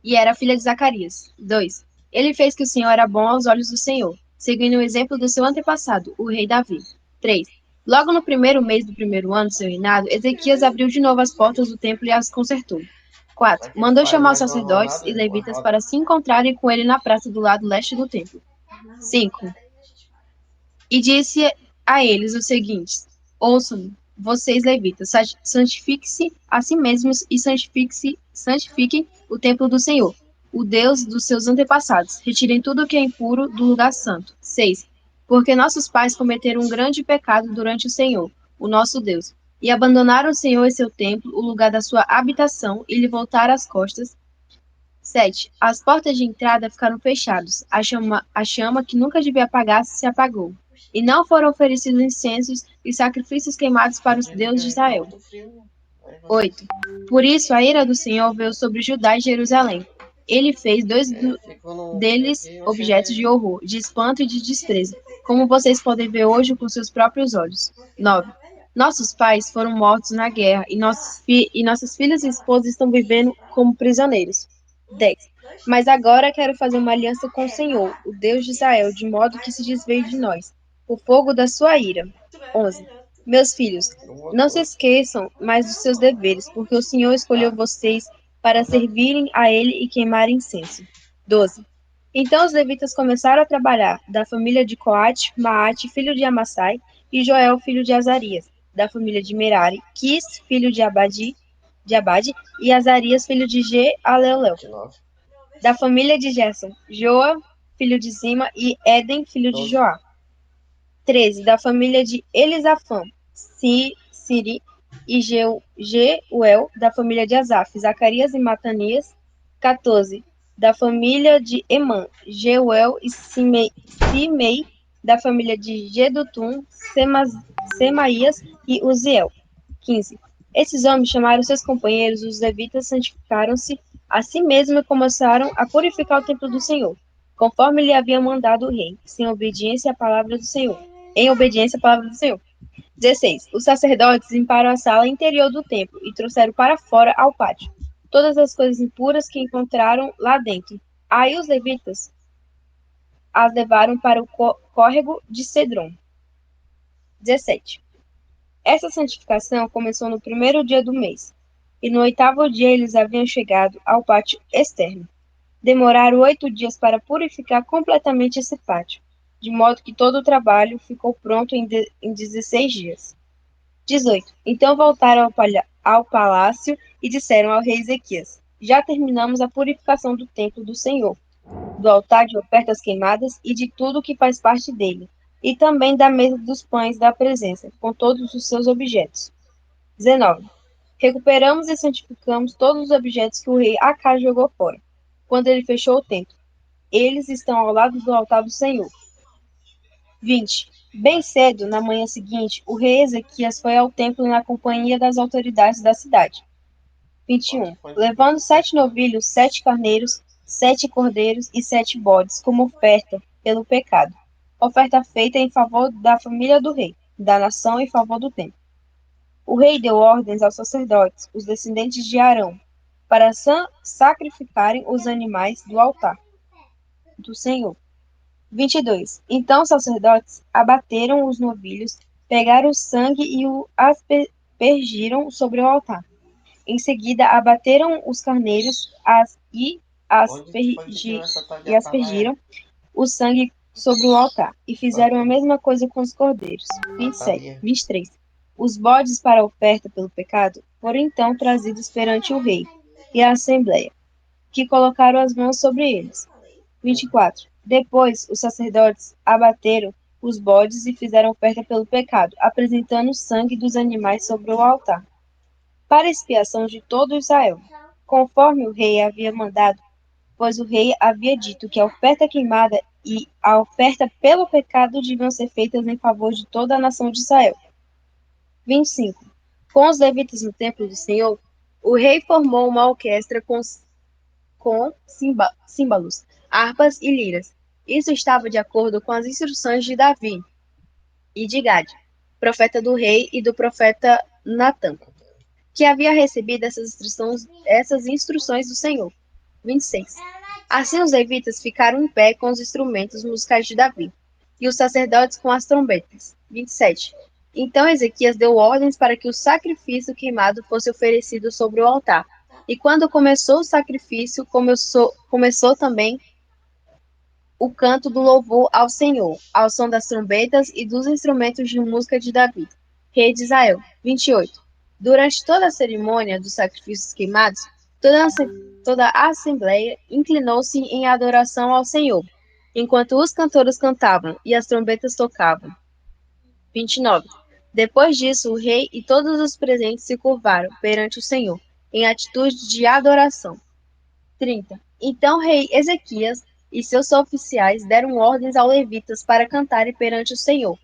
e era filha de Zacarias. 2. Ele fez que o Senhor era bom aos olhos do Senhor, seguindo o exemplo do seu antepassado, o rei Davi. 3. Logo no primeiro mês do primeiro ano de seu reinado, Ezequias abriu de novo as portas do templo e as consertou. 4. Mandou chamar os sacerdotes e levitas para se encontrarem com ele na praça do lado leste do templo. 5. E disse a eles o seguinte: ouçam, vocês levitas, santifiquem-se a si mesmos e santifiquem o templo do Senhor, o Deus dos seus antepassados. Retirem tudo o que é impuro do lugar santo. 6. Porque nossos pais cometeram um grande pecado durante o Senhor, o nosso Deus, e abandonaram o Senhor e seu templo, o lugar da sua habitação, e lhe voltaram as costas. 7. As portas de entrada ficaram fechadas. A chama que nunca devia apagar se apagou. E não foram oferecidos incensos e sacrifícios queimados para os deuses de Israel. 8. Por isso a ira do Senhor veio sobre Judá e Jerusalém. Ele fez deles objetos de horror, de espanto e de desprezo, como vocês podem ver hoje com seus próprios olhos. 9. Nossos pais foram mortos na guerra e nossas filhas e esposas estão vivendo como prisioneiros. 10. Mas agora quero fazer uma aliança com o Senhor, o Deus de Israel, de modo que se desveie de nós o fogo da sua ira. 11. Meus filhos, não se esqueçam mais dos seus deveres, porque o Senhor escolheu vocês para servirem a Ele e queimarem incenso. 12. Então os levitas começaram a trabalhar, da família de Coate, Maate, filho de Amassai, e Joel, filho de Azarias, da família de Merari, Quis, filho de Abade, e Azarias, filho de Aleoleu, da família de Gerson, Joa, filho de Zima, e Éden, filho de Joá. 13. Da família de Elisafã, Siri e Jeuel, da família de Asaf, Zacarias e Matanias. 14. Da família de Emã, Jeuel e Simei, da família de Jedutum, Semaías e Uziel. 15. Esses homens chamaram seus companheiros, os levitas, santificaram-se a si mesmos e começaram a purificar o templo do Senhor, conforme lhe havia mandado o rei, em obediência à palavra do Senhor. 16. Os sacerdotes limparam a sala interior do templo e trouxeram para fora ao pátio todas as coisas impuras que encontraram lá dentro. Aí os levitas as levaram para o córrego de Cedron. 17. Essa santificação começou no primeiro dia do mês, e no 8º dia eles haviam chegado ao pátio externo. Demoraram 8 dias para purificar completamente esse pátio, de modo que todo o trabalho ficou pronto em 16 dias. 18. Então voltaram ao palácio e disseram ao rei Ezequias: já terminamos a purificação do templo do Senhor, do altar de ofertas queimadas e de tudo que faz parte dele, e também da mesa dos pães da presença, com todos os seus objetos. 19. Recuperamos e santificamos todos os objetos que o rei Acaz jogou fora, quando ele fechou o templo. Eles estão ao lado do altar do Senhor. 20. Bem cedo, na manhã seguinte, o rei Ezequias foi ao templo na companhia das autoridades da cidade. 21. Levando 7 novilhos, 7 carneiros, 7 cordeiros e 7 bodes como oferta pelo pecado. Oferta feita em favor da família do rei, da nação em favor do templo. O rei deu ordens aos sacerdotes, os descendentes de Arão, para sacrificarem os animais do altar do Senhor. 22. Então os sacerdotes abateram os novilhos, pegaram o sangue e o aspergiram sobre o altar. Em seguida, abateram os carneiros e aspergiram o sangue sobre o altar, e fizeram a mesma coisa com os cordeiros. 23. Os bodes para a oferta pelo pecado foram então trazidos perante o rei e a assembleia, que colocaram as mãos sobre eles. 24. Depois os sacerdotes abateram os bodes e fizeram oferta pelo pecado, apresentando o sangue dos animais sobre o altar, para expiação de todo Israel, conforme o rei havia mandado, pois o rei havia dito que a oferta queimada e a oferta pelo pecado deviam ser feitas em favor de toda a nação de Israel. 25. Com os levitas no templo do Senhor, o rei formou uma orquestra com símbolos, harpas e liras. Isso estava de acordo com as instruções de Davi e de Gade, profeta do rei, e do profeta Natã, que havia recebido essas instruções do Senhor. 26. Assim os levitas ficaram em pé com os instrumentos musicais de Davi, e os sacerdotes com as trombetas. 27. Então Ezequias deu ordens para que o sacrifício queimado fosse oferecido sobre o altar. E quando começou o sacrifício, começou também o canto do louvor ao Senhor, ao som das trombetas e dos instrumentos de música de Davi, rei de Israel. 28. Durante toda a cerimônia dos sacrifícios queimados, toda a assembleia inclinou-se em adoração ao Senhor, enquanto os cantores cantavam e as trombetas tocavam. 29. Depois disso, o rei e todos os presentes se curvaram perante o Senhor, em atitude de adoração. 30. Então o rei Ezequias e seus oficiais deram ordens aos levitas para cantarem perante o Senhor.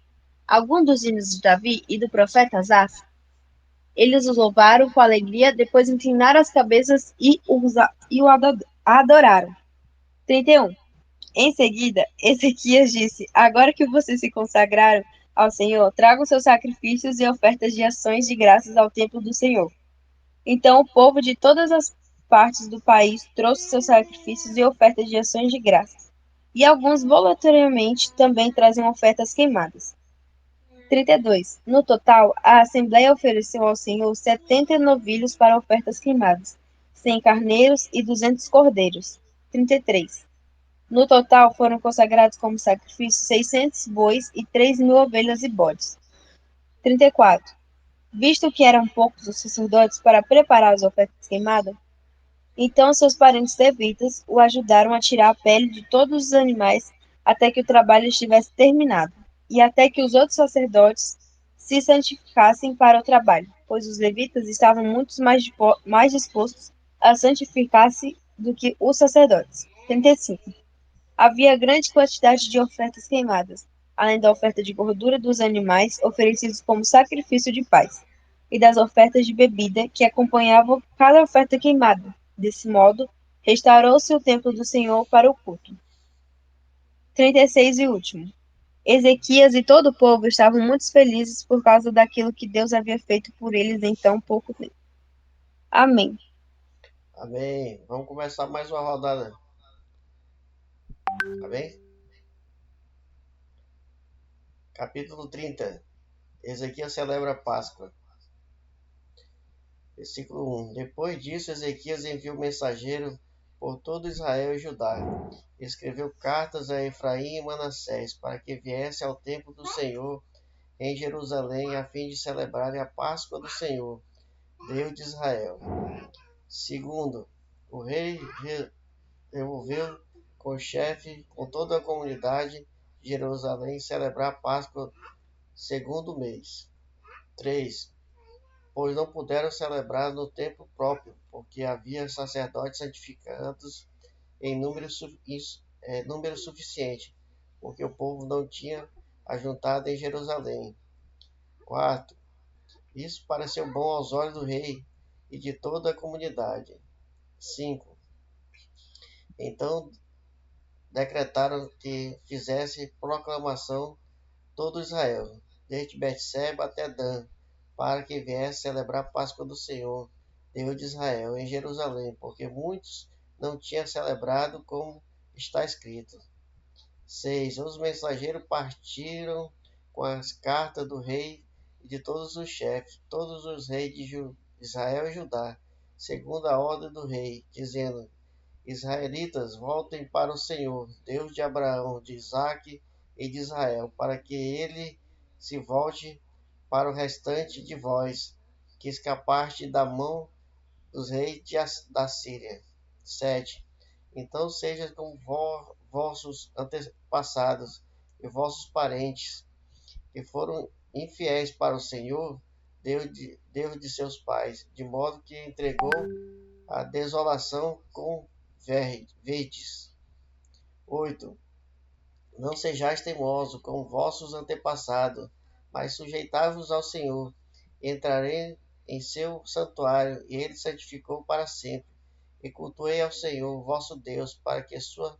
Alguns dos hinos de Davi e do profeta Asaf, eles os louvaram com alegria, depois inclinaram as cabeças e o adoraram. 31. Em seguida, Ezequias disse: Agora que vocês se consagraram ao Senhor, tragam seus sacrifícios e ofertas de ações de graças ao templo do Senhor. Então o povo de todas as partes do país trouxe seus sacrifícios e ofertas de ações de graças. E alguns voluntariamente também trazem ofertas queimadas. 32. No total, a Assembleia ofereceu ao Senhor 70 novilhos para ofertas queimadas, 100 carneiros e 200 cordeiros. 33. No total, foram consagrados como sacrifício 600 bois e 3.000 ovelhas e bodes. 34. Visto que eram poucos os sacerdotes para preparar as ofertas queimadas, então seus parentes levitas o ajudaram a tirar a pele de todos os animais até que o trabalho estivesse terminado, e até que os outros sacerdotes se santificassem para o trabalho, pois os levitas estavam muito mais dispostos a santificar-se do que os sacerdotes. 35. Havia grande quantidade de ofertas queimadas, além da oferta de gordura dos animais oferecidos como sacrifício de paz, e das ofertas de bebida que acompanhavam cada oferta queimada. Desse modo, restaurou-se o templo do Senhor para o culto. 36 e último. Ezequias e todo o povo estavam muito felizes por causa daquilo que Deus havia feito por eles em tão pouco tempo. Amém. Amém. Vamos começar mais uma rodada. Amém? Capítulo 30. Ezequias celebra a Páscoa. Versículo 1. Depois disso, Ezequias enviou mensageiro por todo Israel e Judá. Escreveu cartas a Efraim e Manassés para que viesse ao templo do Senhor em Jerusalém a fim de celebrarem a Páscoa do Senhor, Deus de Israel. Segundo, o rei resolveu com o chefe, com toda a comunidade de Jerusalém, celebrar a Páscoa segundo mês. 3. Pois não puderam celebrar no templo próprio, porque havia sacerdotes santificados em número suficiente, porque o povo não tinha ajuntado em Jerusalém. 4. Isso pareceu bom aos olhos do rei e de toda a comunidade. 5. Então decretaram que fizesse proclamação todo Israel, desde Betseba até Dan, para que viesse celebrar a Páscoa do Senhor, Deus de Israel, em Jerusalém, porque muitos não tinham celebrado como está escrito. 6. Os mensageiros partiram com as cartas do rei e de todos os chefes, todos os reis de Israel e Judá, segundo a ordem do rei, dizendo: Israelitas, voltem para o Senhor, Deus de Abraão, de Isaque e de Israel, para que ele se volte para o restante de vós, que escapaste da mão dos reis da Síria. 7. Então seja como vossos antepassados e vossos parentes, que foram infiéis para o Senhor, Deus de seus pais, de modo que entregou a desolação com verdes. 8. Não sejais teimosos como vossos antepassados, mas sujeitai-vos ao Senhor. Entrarei em seu santuário, e ele santificou para sempre. E cultuei ao Senhor, vosso Deus, para que sua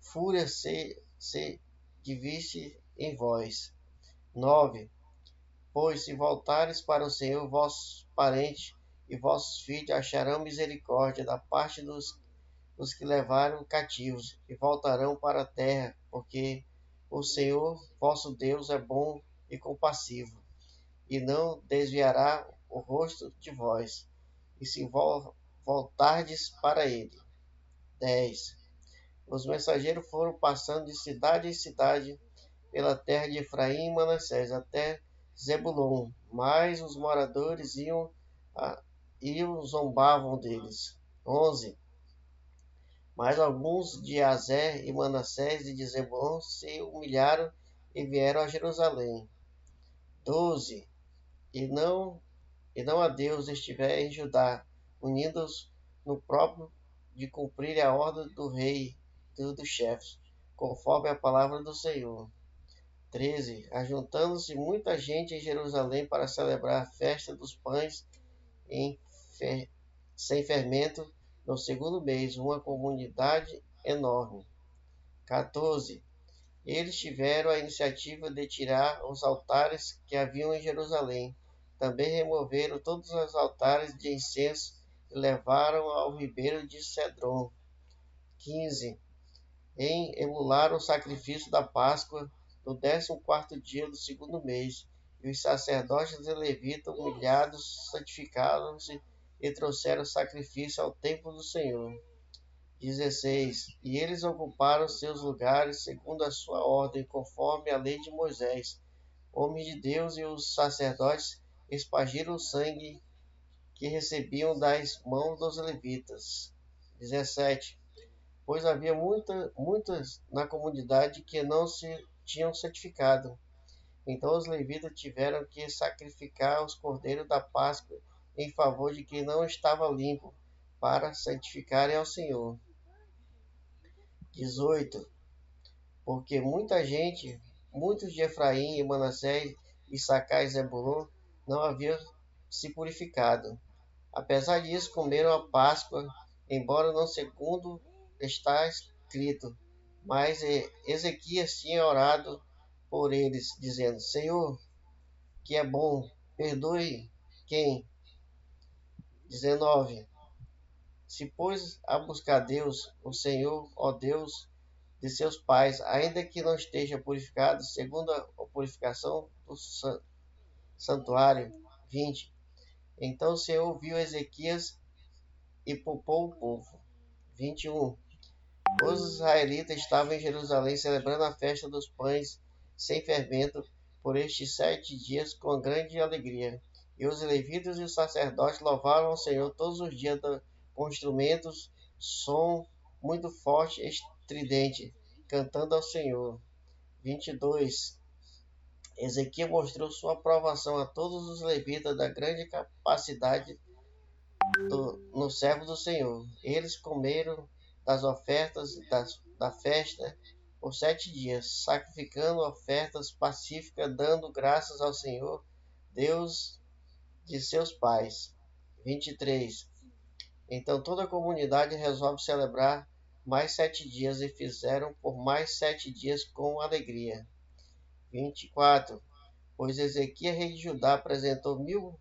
fúria se divide em vós. 9. Pois se voltares para o Senhor, vossos parentes e vossos filhos acharão misericórdia da parte dos que levaram cativos, e voltarão para a terra, porque o Senhor vosso Deus é bom e compassivo, e não desviará o rosto de vós, e se voltardes para ele. 10. Os mensageiros foram passando de cidade em cidade pela terra de Efraim e Manassés até Zebulon, mas os moradores iam zombavam deles. 11. Mas alguns de Azer e Manassés e de Zebulon se humilharam e vieram a Jerusalém. 12. E não a Deus estiver em Judá, unidos no próprio de cumprir a ordem do rei dos chefes, conforme a palavra do Senhor. 13. Ajuntando-se muita gente em Jerusalém para celebrar a festa dos pães sem fermento, no segundo mês, uma comunidade enorme. 14. Eles tiveram a iniciativa de tirar os altares que haviam em Jerusalém. Também removeram todos os altares de incenso e levaram ao ribeiro de Cedron. 15. Emularam o sacrifício da Páscoa no 14º dia do segundo mês, e os sacerdotes e levitas, humilhados, santificaram-se e trouxeram sacrifício ao templo do Senhor. 16. E eles ocuparam seus lugares segundo a sua ordem, conforme a lei de Moisés. Homens de Deus e os sacerdotes espargiram o sangue que recebiam das mãos dos levitas. 17. Pois havia muitas na comunidade que não se tinham santificado. Então os levitas tiveram que sacrificar os cordeiros da Páscoa em favor de quem não estava limpo, para santificarem ao Senhor. 18. Porque muitos de Efraim e Manassés, Issacar e Zebulon, não haviam se purificado. Apesar disso, comeram a Páscoa, embora não segundo está escrito. Mas Ezequias tinha orado por eles, dizendo: Senhor, que é bom, perdoe quem? 19. Se pôs a buscar Deus, o Senhor, ó Deus de seus pais, ainda que não esteja purificado, segundo a purificação do santuário. 20. Então o Senhor ouviu Ezequias e poupou o povo. 21. Os israelitas estavam em Jerusalém celebrando a festa dos pães sem fermento por estes 7 dias com grande alegria. E os levitas e os sacerdotes louvaram ao Senhor todos os dias com instrumentos, som muito forte e estridente, cantando ao Senhor. 22. Ezequias mostrou sua aprovação a todos os levitas da grande capacidade no servo do Senhor. Eles comeram das ofertas da festa por 7 dias, sacrificando ofertas pacíficas, dando graças ao Senhor, Deus de seus pais. 23. Então toda a comunidade resolve celebrar mais 7 dias e fizeram por mais 7 dias com alegria. 24. Pois Ezequias, rei de Judá, apresentou 1000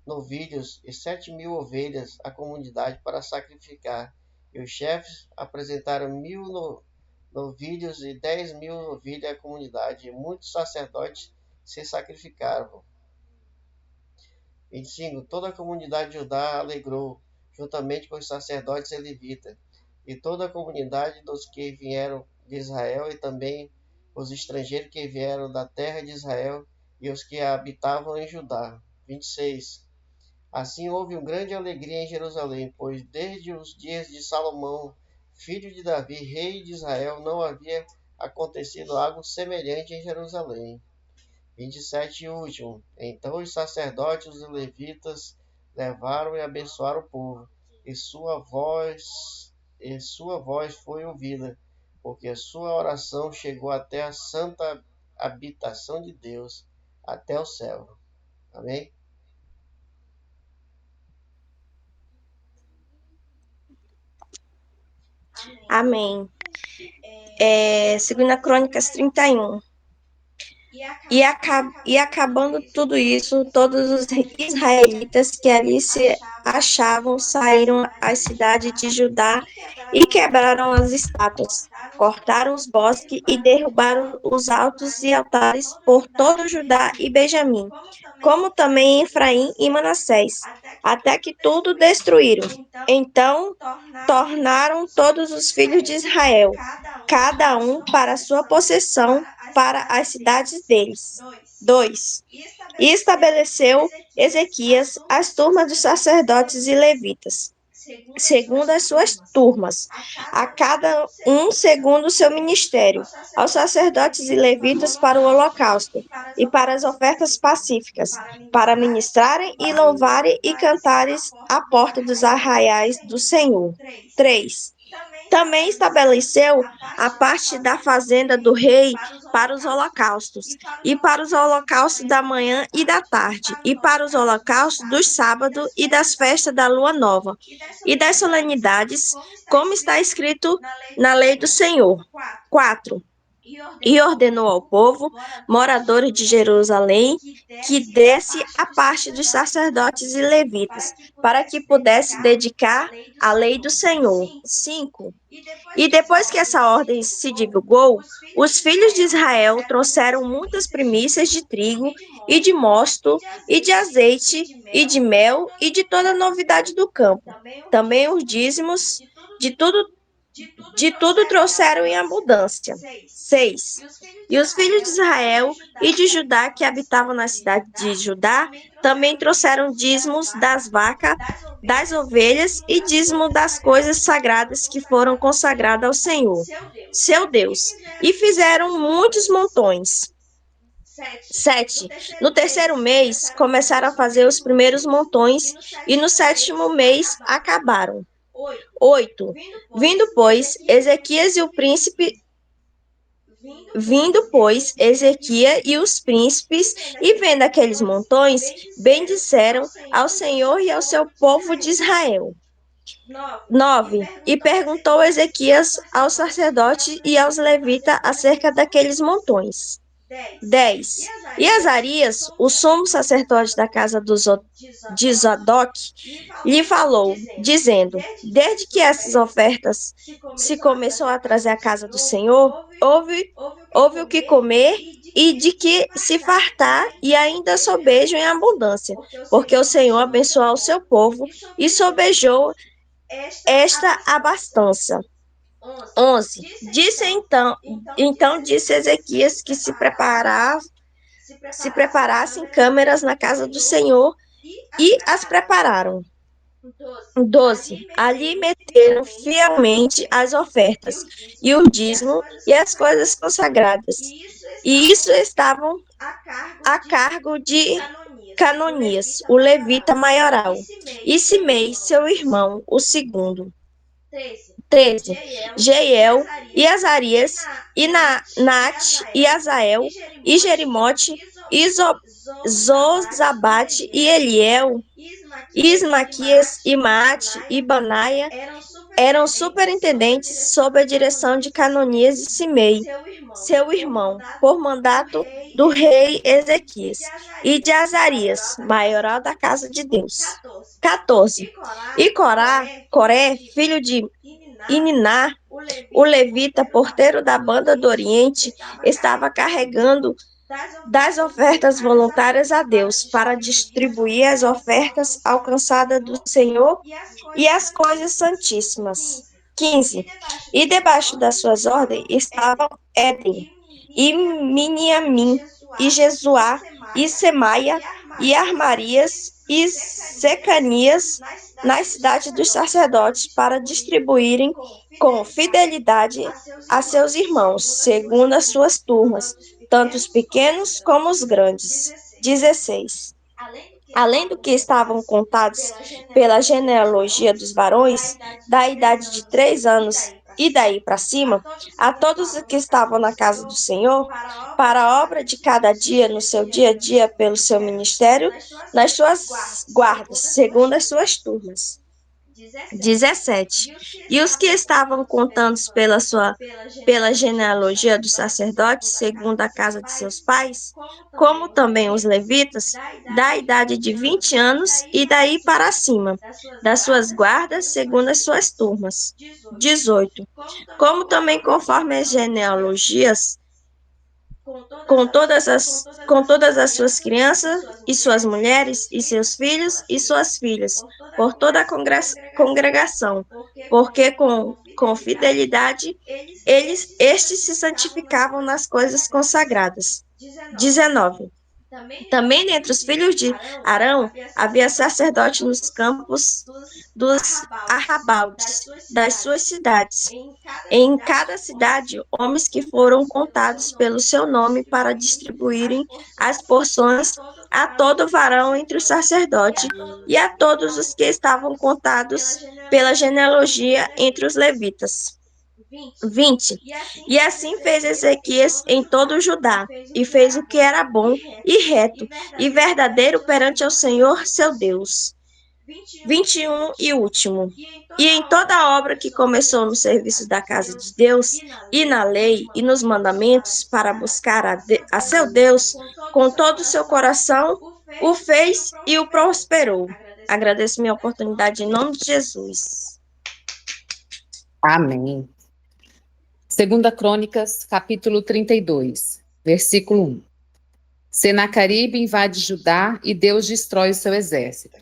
novilhos e 7.000 ovelhas à comunidade para sacrificar. E os chefes apresentaram 1000 novilhos e 10.000 ovelhas à comunidade. E muitos sacerdotes se sacrificaram. 25. Toda a comunidade de Judá alegrou, juntamente com os sacerdotes e levitas, e toda a comunidade dos que vieram de Israel, e também os estrangeiros que vieram da terra de Israel, e os que habitavam em Judá. 26. Assim houve uma grande alegria em Jerusalém, pois desde os dias de Salomão, filho de Davi, rei de Israel, não havia acontecido algo semelhante em Jerusalém. 27 e último. Então os sacerdotes e os levitas levaram e abençoaram o povo, e sua voz foi ouvida, porque a sua oração chegou até a santa habitação de Deus, até o céu. Amém? Amém. 2 Crônicas 31. E acabando tudo isso, todos os israelitas que ali se achavam saíram às cidades de Judá e quebraram as estátuas, cortaram os bosques e derrubaram os altos e altares por todo Judá e Benjamim, como também Efraim e Manassés, até que tudo destruíram. Então tornaram todos os filhos de Israel, cada um para a sua possessão, para as cidades deles. 2. E estabeleceu Ezequias as turmas dos sacerdotes e levitas, segundo as suas turmas, a cada um segundo o seu ministério, aos sacerdotes e levitas para o holocausto e para as ofertas pacíficas, para ministrarem e louvarem e cantarem à porta dos arraiais do Senhor. 3. Também estabeleceu a parte da fazenda do rei para os holocaustos, e para os holocaustos da manhã e da tarde, e para os holocaustos dos sábados e das festas da lua nova, e das solenidades, como está escrito na lei do Senhor. 4. E ordenou ao povo, moradores de Jerusalém, que desse a parte dos sacerdotes e levitas, para que pudesse dedicar à lei do Senhor. 5. E depois que essa ordem se divulgou, os filhos de Israel trouxeram muitas primícias de trigo e de mosto e de azeite e de mel e de toda a novidade do campo. Também os dízimos de tudo trouxeram em abundância. 6. E os filhos de Israel e de Judá que habitavam na cidade de Judá também trouxeram dízimos das vacas, das ovelhas e dízimo das coisas sagradas que foram consagradas ao Senhor, seu Deus, e fizeram muitos montões. 7. No terceiro mês, começaram a fazer os primeiros montões, e no sétimo mês acabaram. 8. Vindo, pois, Ezequias e os príncipes, e vendo aqueles montões, bendisseram ao Senhor e ao seu povo de Israel. 9. E perguntou Ezequias aos sacerdotes e aos levitas acerca daqueles montões. 10. E Azarias, o sumo sacerdote da casa de Zadok, lhe falou, dizendo: desde que essas ofertas se começou a trazer à casa do Senhor, houve o que comer e de que se fartar, e ainda sobejo em abundância, porque o Senhor abençoou o seu povo e sobejou esta abastança. 11. Então disse Ezequias que se preparassem câmeras na casa do Senhor, e as prepararam. 12. Ali meteram fielmente as ofertas, e o dízimo, e as coisas consagradas. E isso estavam a cargo de Canonias, o levita maioral, e Simei, seu irmão, o segundo. 13. Jeiel e Azarias, e Naate e Azael, e Jerimote, e Zozabate, e Eliel, e Ismaquias, e Maate, e Banaia, eram superintendentes sob a direção de Canonias e Simei, seu irmão, por mandato do rei Ezequias, e de Azarias, maioral da casa de Deus. 14. E Coré, filho de Ininá, o levita, porteiro da banda do Oriente, estava carregando das ofertas voluntárias a Deus, para distribuir as ofertas alcançadas do Senhor e as coisas santíssimas. 15. E debaixo das suas ordens estavam Éden, e Miniamim, e Jesuá, e Semaia, e Armarias, e Secanias, nas cidades dos sacerdotes, para distribuírem com fidelidade a seus irmãos, segundo as suas turmas, tanto os pequenos como os grandes. 16. Além do que estavam contados pela genealogia dos varões, da idade de 3 anos e daí para cima, a todos os que estavam na casa do Senhor, para a obra de cada dia, no seu dia a dia, pelo seu ministério, nas suas guardas, segundo as suas turmas. 17. E os que estavam contados pela genealogia dos sacerdotes, segundo a casa de seus pais, como também os levitas, da idade de 20 anos e daí para cima, das suas guardas, segundo as suas turmas. 18. Como também conforme as genealogias, com todas as suas crianças e suas mulheres e seus filhos e suas filhas, por toda a congregação, porque com fidelidade estes se santificavam nas coisas consagradas. 19. Também dentre os filhos de Arão havia sacerdote nos campos dos arrabaldes das suas cidades. Em cada cidade, homens que foram contados pelo seu nome para distribuírem as porções a todo varão entre os sacerdotes e a todos os que estavam contados pela genealogia entre os levitas. 20. E assim fez Ezequias em todo o Judá, e fez o que era bom e reto e verdadeiro perante o Senhor seu Deus. 21 e último. E em toda a obra que começou no serviço da casa de Deus, e na lei, e nos mandamentos, para buscar a seu Deus, com todo o seu coração, o fez e o prosperou. Agradeço minha oportunidade em nome de Jesus. Amém. Segunda Crônicas, capítulo 32, versículo 1. Senaqueribe invade Judá e Deus destrói o seu exército.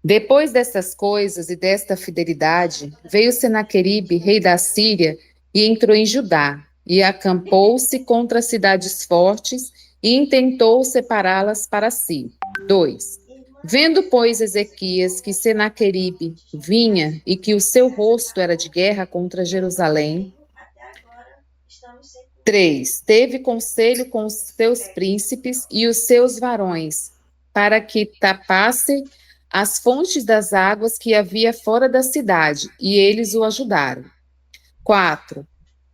Depois destas coisas e desta fidelidade, veio Senaqueribe, rei da Síria, e entrou em Judá, e acampou-se contra as cidades fortes, e intentou separá-las para si. 2. Vendo, pois, Ezequias que Senaqueribe vinha e que o seu rosto era de guerra contra Jerusalém. 3. Teve conselho com os seus príncipes e os seus varões, para que tapasse as fontes das águas que havia fora da cidade, e eles o ajudaram. 4.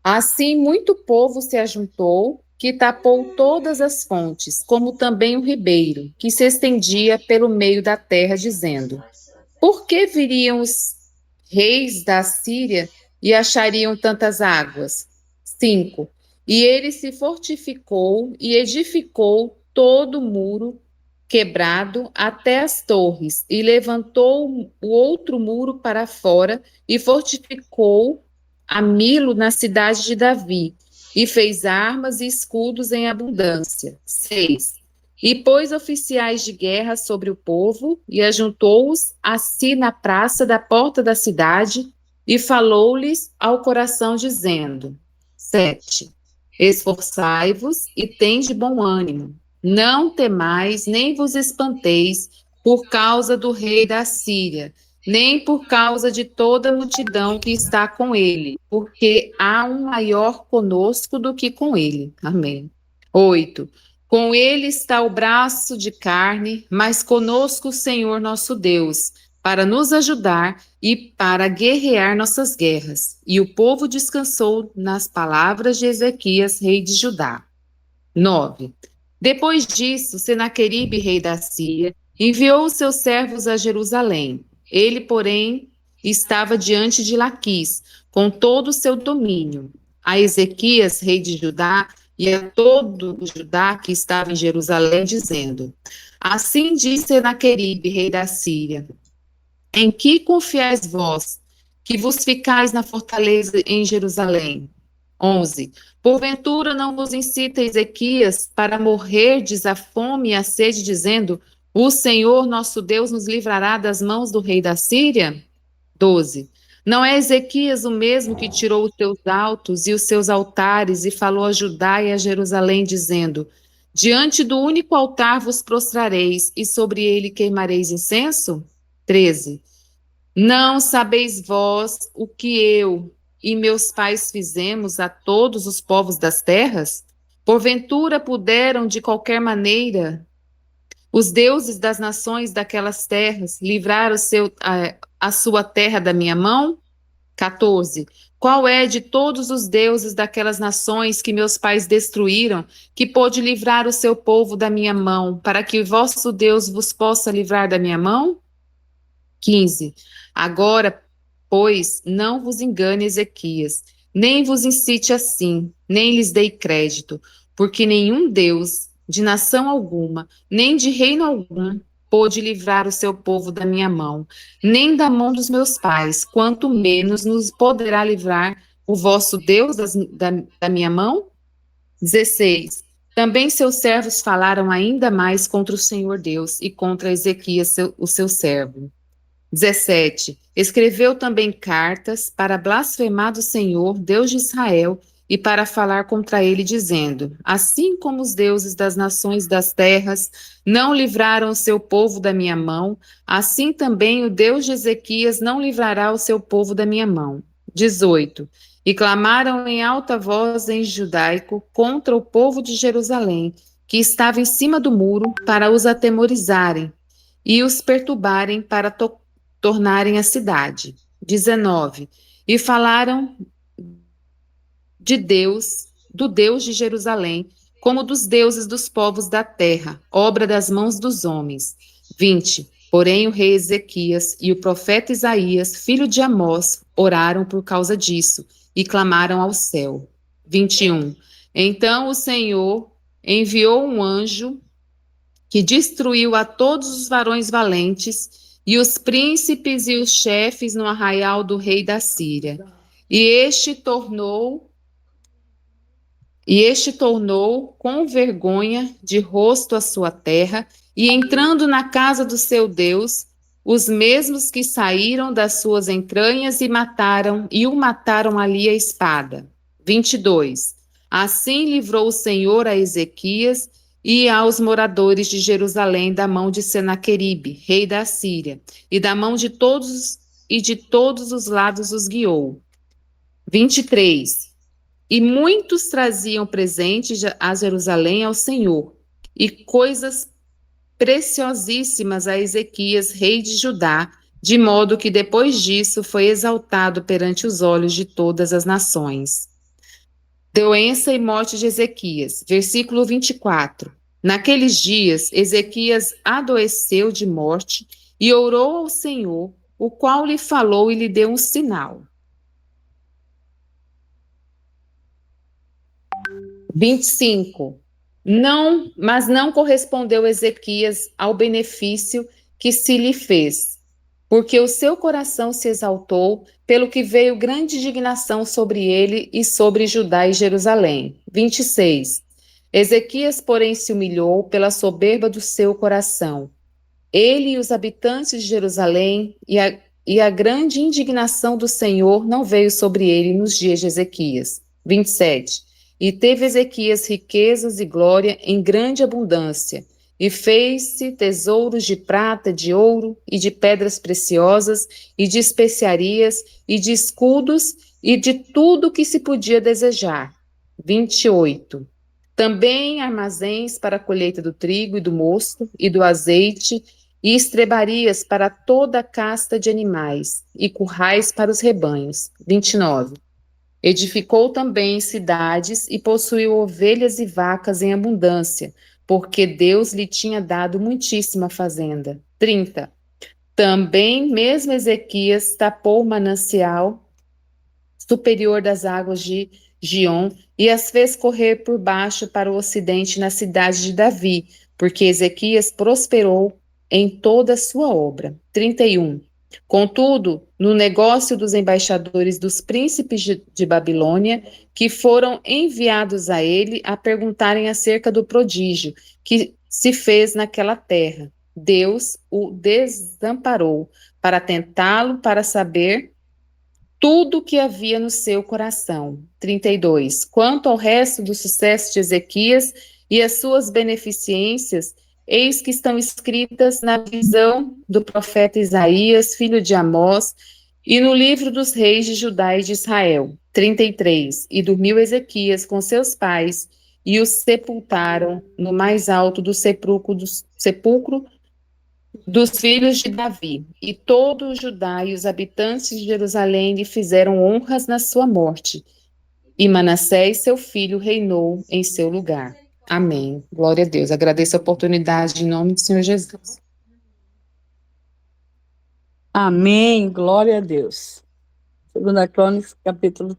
Assim muito povo se ajuntou, que tapou todas as fontes, como também o ribeiro, que se estendia pelo meio da terra, dizendo: Por que viriam os reis da Síria e achariam tantas águas? 5. E ele se fortificou e edificou todo o muro quebrado até as torres, e levantou o outro muro para fora, e fortificou a Milo na cidade de Davi, e fez armas e escudos em abundância. 6. E pôs oficiais de guerra sobre o povo, e ajuntou-os a si na praça da porta da cidade, e falou-lhes ao coração, dizendo: 7. Esforçai-vos e tende bom ânimo. Não temais, nem vos espanteis por causa do rei da Síria, nem por causa de toda a multidão que está com ele, porque há um maior conosco do que com ele. Amém. 8. Com ele está o braço de carne, mas conosco o Senhor nosso Deus, para nos ajudar e para guerrear nossas guerras. E o povo descansou nas palavras de Ezequias, rei de Judá. 9. Depois disso, Senaqueribe, rei da Síria, enviou os seus servos a Jerusalém. Ele, porém, estava diante de Laquis, com todo o seu domínio. A Ezequias, rei de Judá, e a todo o Judá que estava em Jerusalém, dizendo: Assim diz Senaqueribe, rei da Síria: Em que confiais vós, que vos ficais na fortaleza em Jerusalém? 11. Porventura não vos incita Ezequias para morrerdes a fome e a sede, dizendo: O Senhor nosso Deus nos livrará das mãos do rei da Síria? 12. Não é Ezequias o mesmo que tirou os seus altos e os seus altares e falou a Judá e a Jerusalém, dizendo: Diante do único altar vos prostrareis e sobre ele queimareis incenso? 13. Não sabeis vós o que eu e meus pais fizemos a todos os povos das terras? Porventura puderam, de qualquer maneira, os deuses das nações daquelas terras livrar a sua terra da minha mão? 14. Qual é de todos os deuses daquelas nações que meus pais destruíram, que pôde livrar o seu povo da minha mão, para que o vosso Deus vos possa livrar da minha mão? 15. Agora, pois, não vos engane Ezequias, nem vos incite assim, nem lhes dei crédito, porque nenhum Deus, de nação alguma, nem de reino algum, pôde livrar o seu povo da minha mão, nem da mão dos meus pais, quanto menos nos poderá livrar o vosso Deus da minha mão? 16. Também seus servos falaram ainda mais contra o Senhor Deus e contra Ezequias, o seu servo. 17. Escreveu também cartas para blasfemar do Senhor, Deus de Israel, e para falar contra ele, dizendo: Assim como os deuses das nações das terras não livraram o seu povo da minha mão, assim também o Deus de Ezequias não livrará o seu povo da minha mão. 18. E clamaram em alta voz em judaico contra o povo de Jerusalém, que estava em cima do muro, para os atemorizarem e os perturbarem para tornarem a cidade. 19. E falaram de Deus, do Deus de Jerusalém, como dos deuses dos povos da terra, obra das mãos dos homens. 20. Porém, o rei Ezequias e o profeta Isaías, filho de Amós, oraram por causa disso e clamaram ao céu. 21. Então o Senhor enviou um anjo que destruiu a todos os varões valentes e os príncipes e os chefes no arraial do rei da Síria. E este tornou com vergonha de rosto a sua terra, e entrando na casa do seu Deus, os mesmos que saíram das suas entranhas e o mataram ali a espada. 22. Assim livrou o Senhor a Ezequias e aos moradores de Jerusalém da mão de Senaqueribe, rei da Síria, e da mão de todos os lados os guiou. 23. E muitos traziam presentes a Jerusalém ao Senhor, e coisas preciosíssimas a Ezequias, rei de Judá, de modo que depois disso foi exaltado perante os olhos de todas as nações. Doença e morte de Ezequias, versículo 24. Naqueles dias, Ezequias adoeceu de morte e orou ao Senhor, o qual lhe falou e lhe deu um sinal. 25. Mas não correspondeu Ezequias ao benefício que se lhe fez, porque o seu coração se exaltou, pelo que veio grande indignação sobre ele e sobre Judá e Jerusalém. 26. Ezequias, porém, se humilhou pela soberba do seu coração. Ele e os habitantes de Jerusalém, e a grande indignação do Senhor não veio sobre ele nos dias de Ezequias. 27. E teve Ezequias riquezas e glória em grande abundância, e fez-se tesouros de prata, de ouro e de pedras preciosas, e de especiarias, e de escudos, e de tudo que se podia desejar. 28. Também armazéns para a colheita do trigo e do mosto, e do azeite, e estrebarias para toda a casta de animais, e currais para os rebanhos. 29. Edificou também cidades e possuiu ovelhas e vacas em abundância, porque Deus lhe tinha dado muitíssima fazenda. 30. Também, mesmo Ezequias tapou o manancial superior das águas de Gion e as fez correr por baixo para o ocidente na cidade de Davi, porque Ezequias prosperou em toda a sua obra. 31. Contudo, no negócio dos embaixadores dos príncipes de Babilônia, que foram enviados a ele a perguntarem acerca do prodígio que se fez naquela terra, Deus o desamparou para tentá-lo, para saber tudo o que havia no seu coração. 32. Quanto ao resto do sucesso de Ezequias e as suas beneficências, eis que estão escritas na visão do profeta Isaías, filho de Amós, e no livro dos reis de Judá e de Israel. 33. E dormiu Ezequias com seus pais, e os sepultaram no mais alto do sepulcro dos filhos de Davi, e todo o Judá e os habitantes de Jerusalém lhe fizeram honras na sua morte, e Manassés, seu filho, reinou em seu lugar. Amém. Glória a Deus. Agradeço a oportunidade em nome do Senhor Jesus. Amém. Glória a Deus. 2 Crônicas, capítulo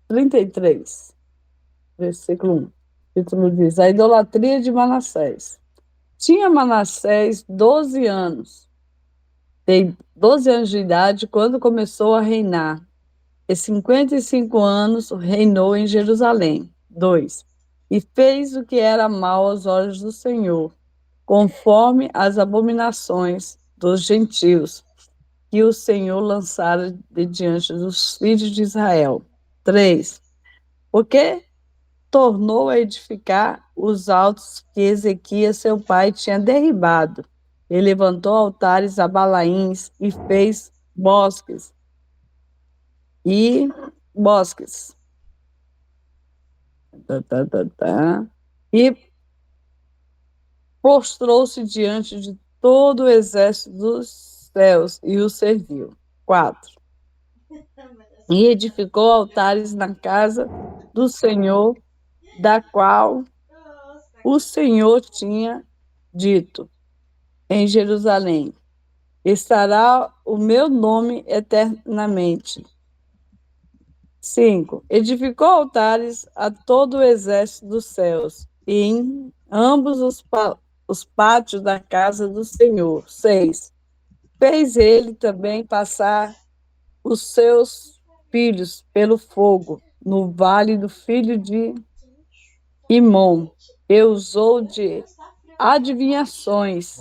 33, versículo 1. O título diz: A idolatria de Manassés. Tinha Manassés 12 anos. Tem 12 anos de idade quando começou a reinar. E 55 anos reinou em Jerusalém. 2. E fez o que era mal aos olhos do Senhor, conforme as abominações dos gentios, que o Senhor lançara de diante dos filhos de Israel. 3. Porque tornou a edificar os altos que Ezequias, seu pai, tinha derribado. E levantou altares a Balaíns e fez bosques. E prostrou-se diante de todo o exército dos céus e o serviu. 4. E edificou altares na casa do Senhor, da qual o Senhor tinha dito: em Jerusalém estará o meu nome eternamente. 5. Edificou altares a todo o exército dos céus, e em ambos os pátios da casa do Senhor. 6. Fez ele também passar os seus filhos pelo fogo, no vale do filho de Imom, e usou de adivinhações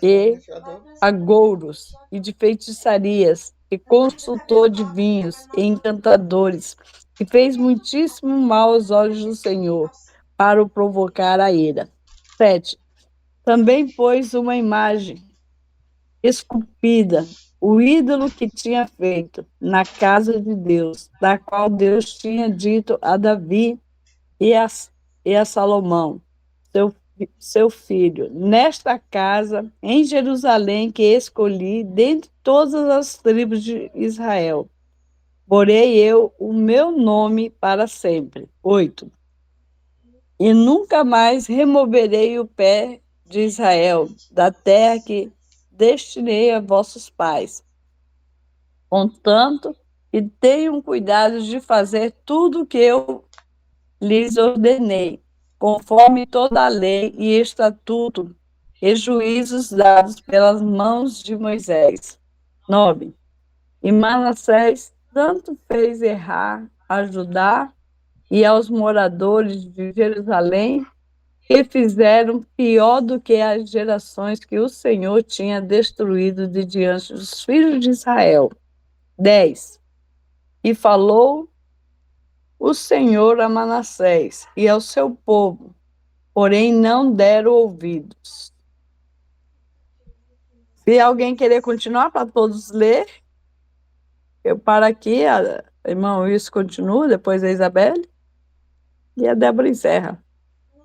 e agouros e de feitiçarias, e consultor de vinhos e encantadores, e fez muitíssimo mal aos olhos do Senhor, para o provocar a ira. 7. Também pôs uma imagem esculpida, o ídolo que tinha feito, na casa de Deus, da qual Deus tinha dito a Davi e a Salomão, seu filho: nesta casa, em Jerusalém, que escolhi dentre todas as tribos de Israel, porei eu o meu nome para sempre. 8. E nunca mais removerei o pé de Israel da terra que destinei a vossos pais, contanto que tenham cuidado de fazer tudo o que eu lhes ordenei, conforme toda a lei e estatuto e juízos dados pelas mãos de Moisés. 9. E Manassés tanto fez errar a Judá e aos moradores de Jerusalém, que fizeram pior do que as gerações que o Senhor tinha destruído de diante dos filhos de Israel. 10. E falou o Senhor a Manassés e ao seu povo, porém não deram ouvidos. Se alguém querer continuar para todos ler, eu paro aqui, a irmã Wilson continua, depois a Isabelle, e a Débora encerra,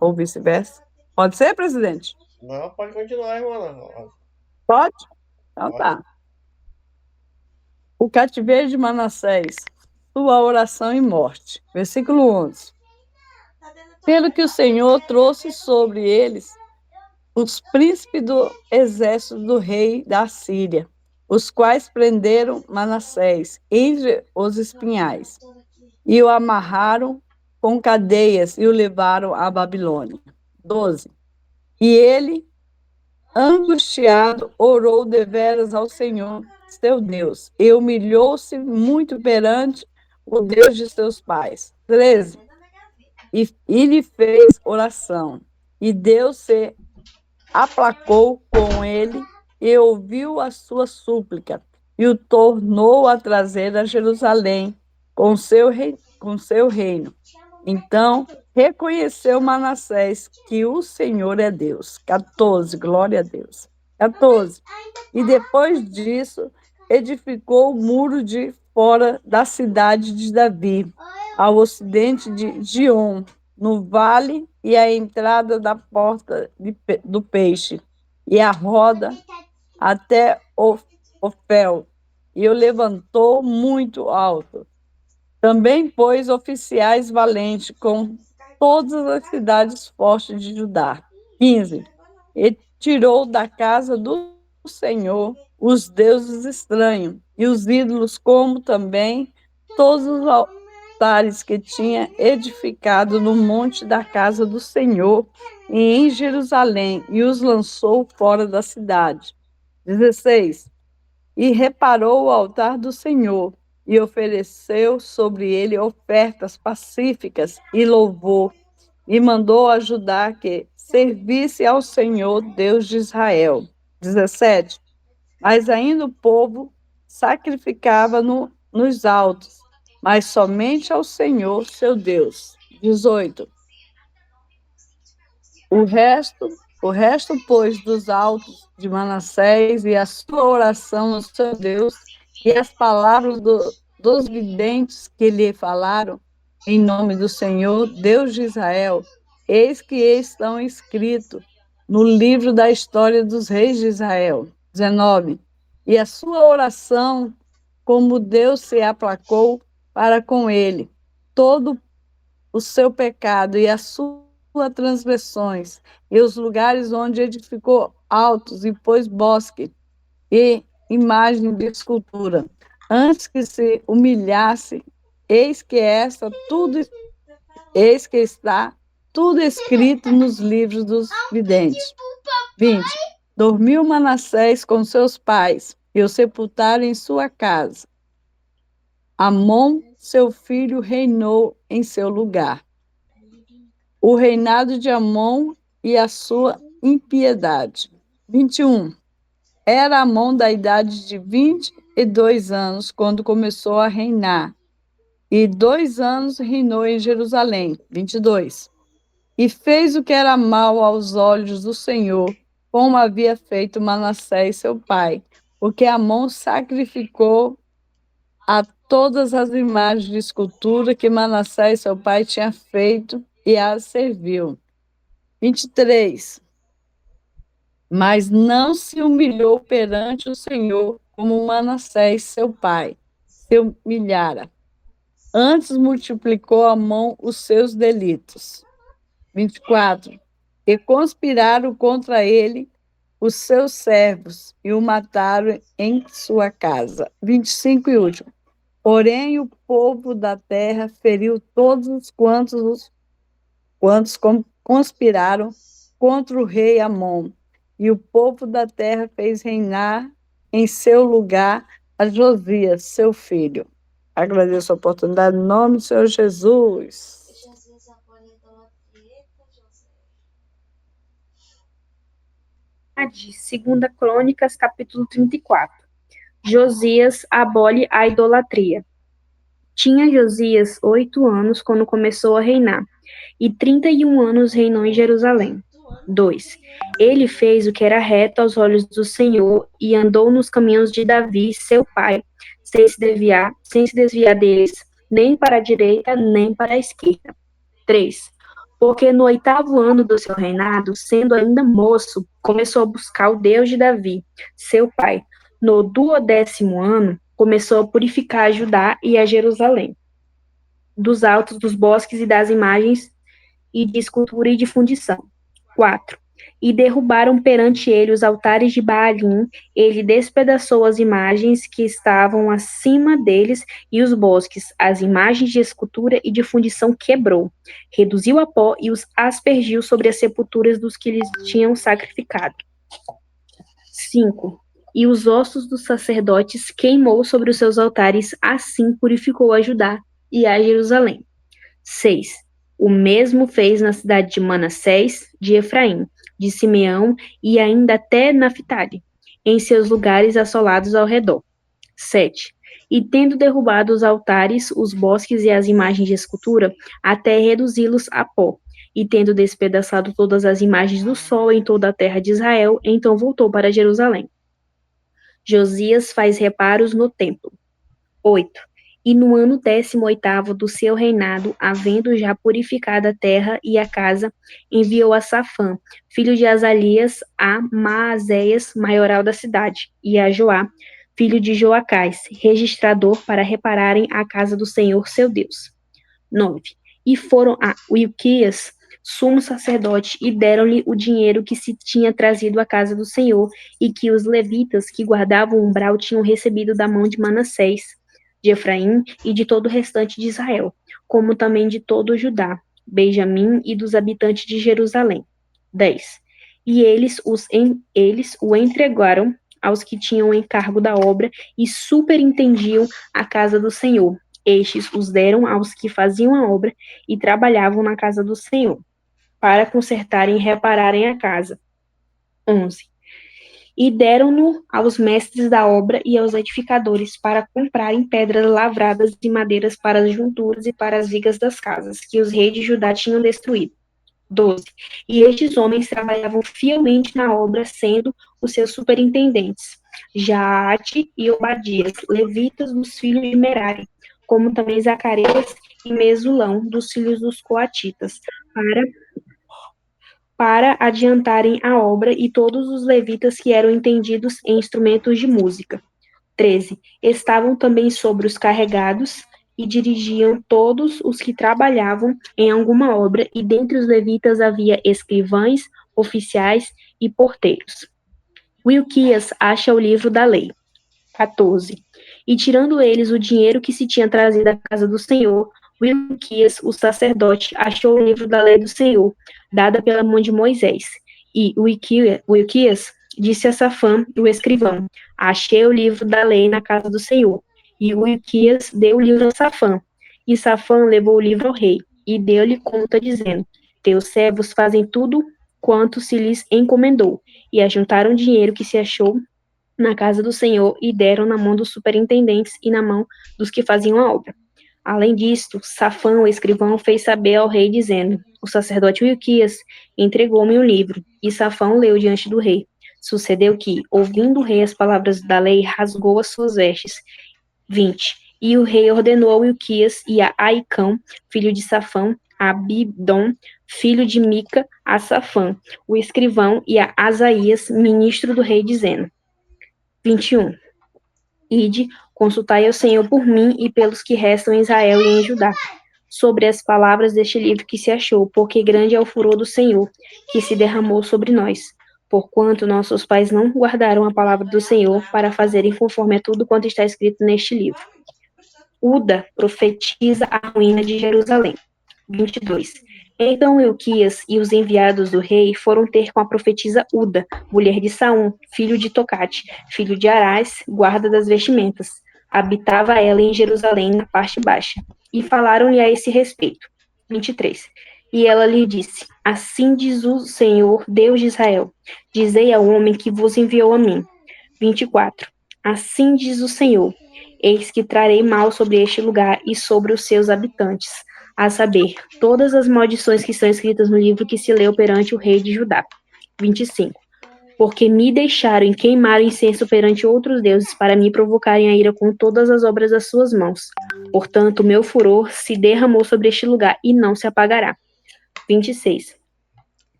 ou vice-versa. Pode ser, presidente? Não, pode continuar, irmã. Pode? Então tá. O cativeiro de Manassés, sua oração e morte. Versículo 11. Pelo que o Senhor trouxe sobre eles os príncipes do exército do rei da Síria, os quais prenderam Manassés entre os espinhais, e o amarraram com cadeias e o levaram à Babilônia. 12. E ele, angustiado, orou deveras ao Senhor, seu Deus, e humilhou-se muito perante o Deus de seus pais. 13. E lhe fez oração, e Deus se aplacou com ele e ouviu a sua súplica, e o tornou a trazer a Jerusalém com seu reino. Então reconheceu Manassés que o Senhor é Deus. 14, glória a Deus. 14. E depois disso, edificou o muro de fora da cidade de Davi, ao ocidente de Gion, no vale, e a entrada da porta do peixe, e a roda até Ofel, e o levantou muito alto. Também pôs oficiais valentes com todas as cidades fortes de Judá. 15. E tirou da casa do Senhor os deuses estranhos e os ídolos, como também todos os altares que tinha edificado no monte da casa do Senhor e em Jerusalém, e os lançou fora da cidade. 16. E reparou o altar do Senhor, e ofereceu sobre ele ofertas pacíficas e louvor, e mandou ajudar que servisse ao Senhor, Deus de Israel. 17. Mas ainda o povo sacrificava nos altos, mas somente ao Senhor, seu Deus. 18. O resto, pois, dos altos de Manassés, e a sua oração ao seu Deus, e as palavras dos videntes que lhe falaram, em nome do Senhor, Deus de Israel, eis que estão escritos no livro da história dos reis de Israel. 19. E a sua oração, como Deus se aplacou para com ele, todo o seu pecado e as suas transgressões, e os lugares onde edificou altos e pôs bosque e imagem de escultura, antes que se humilhasse, eis que está tudo escrito nos livros dos videntes. 20. Dormiu Manassés com seus pais, e o sepultaram em sua casa. Amon, seu filho, reinou em seu lugar. O reinado de Amon e a sua impiedade. 21. Era Amon da idade de 22 anos, quando começou a reinar, e 2 anos reinou em Jerusalém. 22. E fez o que era mal aos olhos do Senhor, como havia feito Manassés, seu pai, porque Amon sacrificou a todas as imagens de escultura que Manassés, seu pai, tinha feito, e as serviu. 23. Mas não se humilhou perante o Senhor, como Manassés, seu pai, se humilhara. Antes multiplicou Amon os seus delitos. 24. E conspiraram contra ele os seus servos, e o mataram em sua casa. 25 e último. Porém, o povo da terra feriu todos os quantos conspiraram contra o rei Amon, e o povo da terra fez reinar em seu lugar a Josias, seu filho. Agradeço a oportunidade em nome do Senhor Jesus. Segunda Crônicas, capítulo 34. Josias abole a idolatria. Tinha Josias 8 anos quando começou a reinar, e 31 anos reinou em Jerusalém. 2. Ele fez o que era reto aos olhos do Senhor e andou nos caminhos de Davi, seu pai, sem se desviar deles, nem para a direita, nem para a esquerda. 3. Porque no 8º ano do seu reinado, sendo ainda moço, começou a buscar o Deus de Davi, seu pai. No 12º ano, começou a purificar a Judá e a Jerusalém, dos altos, dos bosques e das imagens e de escultura e de fundição. 4. E derrubaram perante ele os altares de Baalim, ele despedaçou as imagens que estavam acima deles e os bosques, as imagens de escultura e de fundição quebrou, reduziu a pó e os aspergiu sobre as sepulturas dos que lhes tinham sacrificado. 5. E os ossos dos sacerdotes queimou sobre os seus altares, assim purificou a Judá e a Jerusalém. 6. O mesmo fez na cidade de Manassés, de Efraim, de Simeão e ainda até Naphtali, em seus lugares assolados ao redor. 7. E tendo derrubado os altares, os bosques e as imagens de escultura, até reduzi-los a pó, e tendo despedaçado todas as imagens do sol em toda a terra de Israel, então voltou para Jerusalém. Josias faz reparos no templo. 8. E no ano 18º do seu reinado, havendo já purificado a terra e a casa, enviou a Safã, filho de Azalias, a Maazéias, maioral da cidade, e a Joá, filho de Joacás, registrador, para repararem a casa do Senhor seu Deus. 9. E foram a Uilquias, sumo sacerdote, e deram-lhe o dinheiro que se tinha trazido à casa do Senhor, e que os levitas que guardavam o umbral tinham recebido da mão de Manassés, de Efraim e de todo o restante de Israel, como também de todo o Judá, Benjamim e dos habitantes de Jerusalém. 10. E eles o entregaram aos que tinham encargo da obra e superintendiam a casa do Senhor. Estes os deram aos que faziam a obra e trabalhavam na casa do Senhor, para consertarem e repararem a casa. 11. E deram-no aos mestres da obra e aos edificadores para comprarem pedras lavradas e madeiras para as junturas e para as vigas das casas, que os reis de Judá tinham destruído. 12. E estes homens trabalhavam fielmente na obra, sendo os seus superintendentes, Jaate e Obadias, levitas dos filhos de Merari, como também Zacarias e Mesulão, dos filhos dos coatitas, para adiantarem a obra, e todos os levitas que eram entendidos em instrumentos de música. 13. Estavam também sobre os carregados e dirigiam todos os que trabalhavam em alguma obra, e dentre os levitas havia escrivães, oficiais e porteiros. Wilquias acha o livro da lei. 14. E tirando eles o dinheiro que se tinha trazido à casa do Senhor, Wilquias, o sacerdote, achou o livro da lei do Senhor, dada pela mão de Moisés. E Wilquias disse a Safã, o escrivão: achei o livro da lei na casa do Senhor. E Wilquias deu o livro a Safã. E Safã levou o livro ao rei, e deu-lhe conta, dizendo: teus servos fazem tudo quanto se lhes encomendou. E ajuntaram o dinheiro que se achou na casa do Senhor e deram na mão dos superintendentes e na mão dos que faziam a obra. Além disto, Safã, o escrivão, fez saber ao rei, dizendo: o sacerdote Wilquias entregou-me um livro. E Safã leu diante do rei. Sucedeu que, ouvindo o rei as palavras da lei, rasgou as suas vestes. 20. E o rei ordenou a Wilquias e a Aicão, filho de Safã, a Abidom, filho de Mica, a Safã, o escrivão, e a Asaías, ministro do rei, dizendo: 21. Ide, consultai ao Senhor por mim e pelos que restam em Israel e em Judá, sobre as palavras deste livro que se achou, porque grande é o furor do Senhor, que se derramou sobre nós, porquanto nossos pais não guardaram a palavra do Senhor para fazerem conforme a tudo quanto está escrito neste livro. Uda profetiza a ruína de Jerusalém. 22. Então Euquias e os enviados do rei foram ter com a profetisa Uda, mulher de Saum, filho de Tocate, filho de Arás, guarda das vestimentas. Habitava ela em Jerusalém, na parte baixa. E falaram-lhe a esse respeito. 23. E ela lhe disse: assim diz o Senhor, Deus de Israel: dizei ao homem que vos enviou a mim. 24. Assim diz o Senhor: eis que trarei mal sobre este lugar e sobre os seus habitantes, a saber, todas as maldições que estão escritas no livro que se leu perante o rei de Judá. 25. Porque me deixaram queimar incenso perante outros deuses para me provocarem a ira com todas as obras das suas mãos. Portanto, meu furor se derramou sobre este lugar e não se apagará. 26.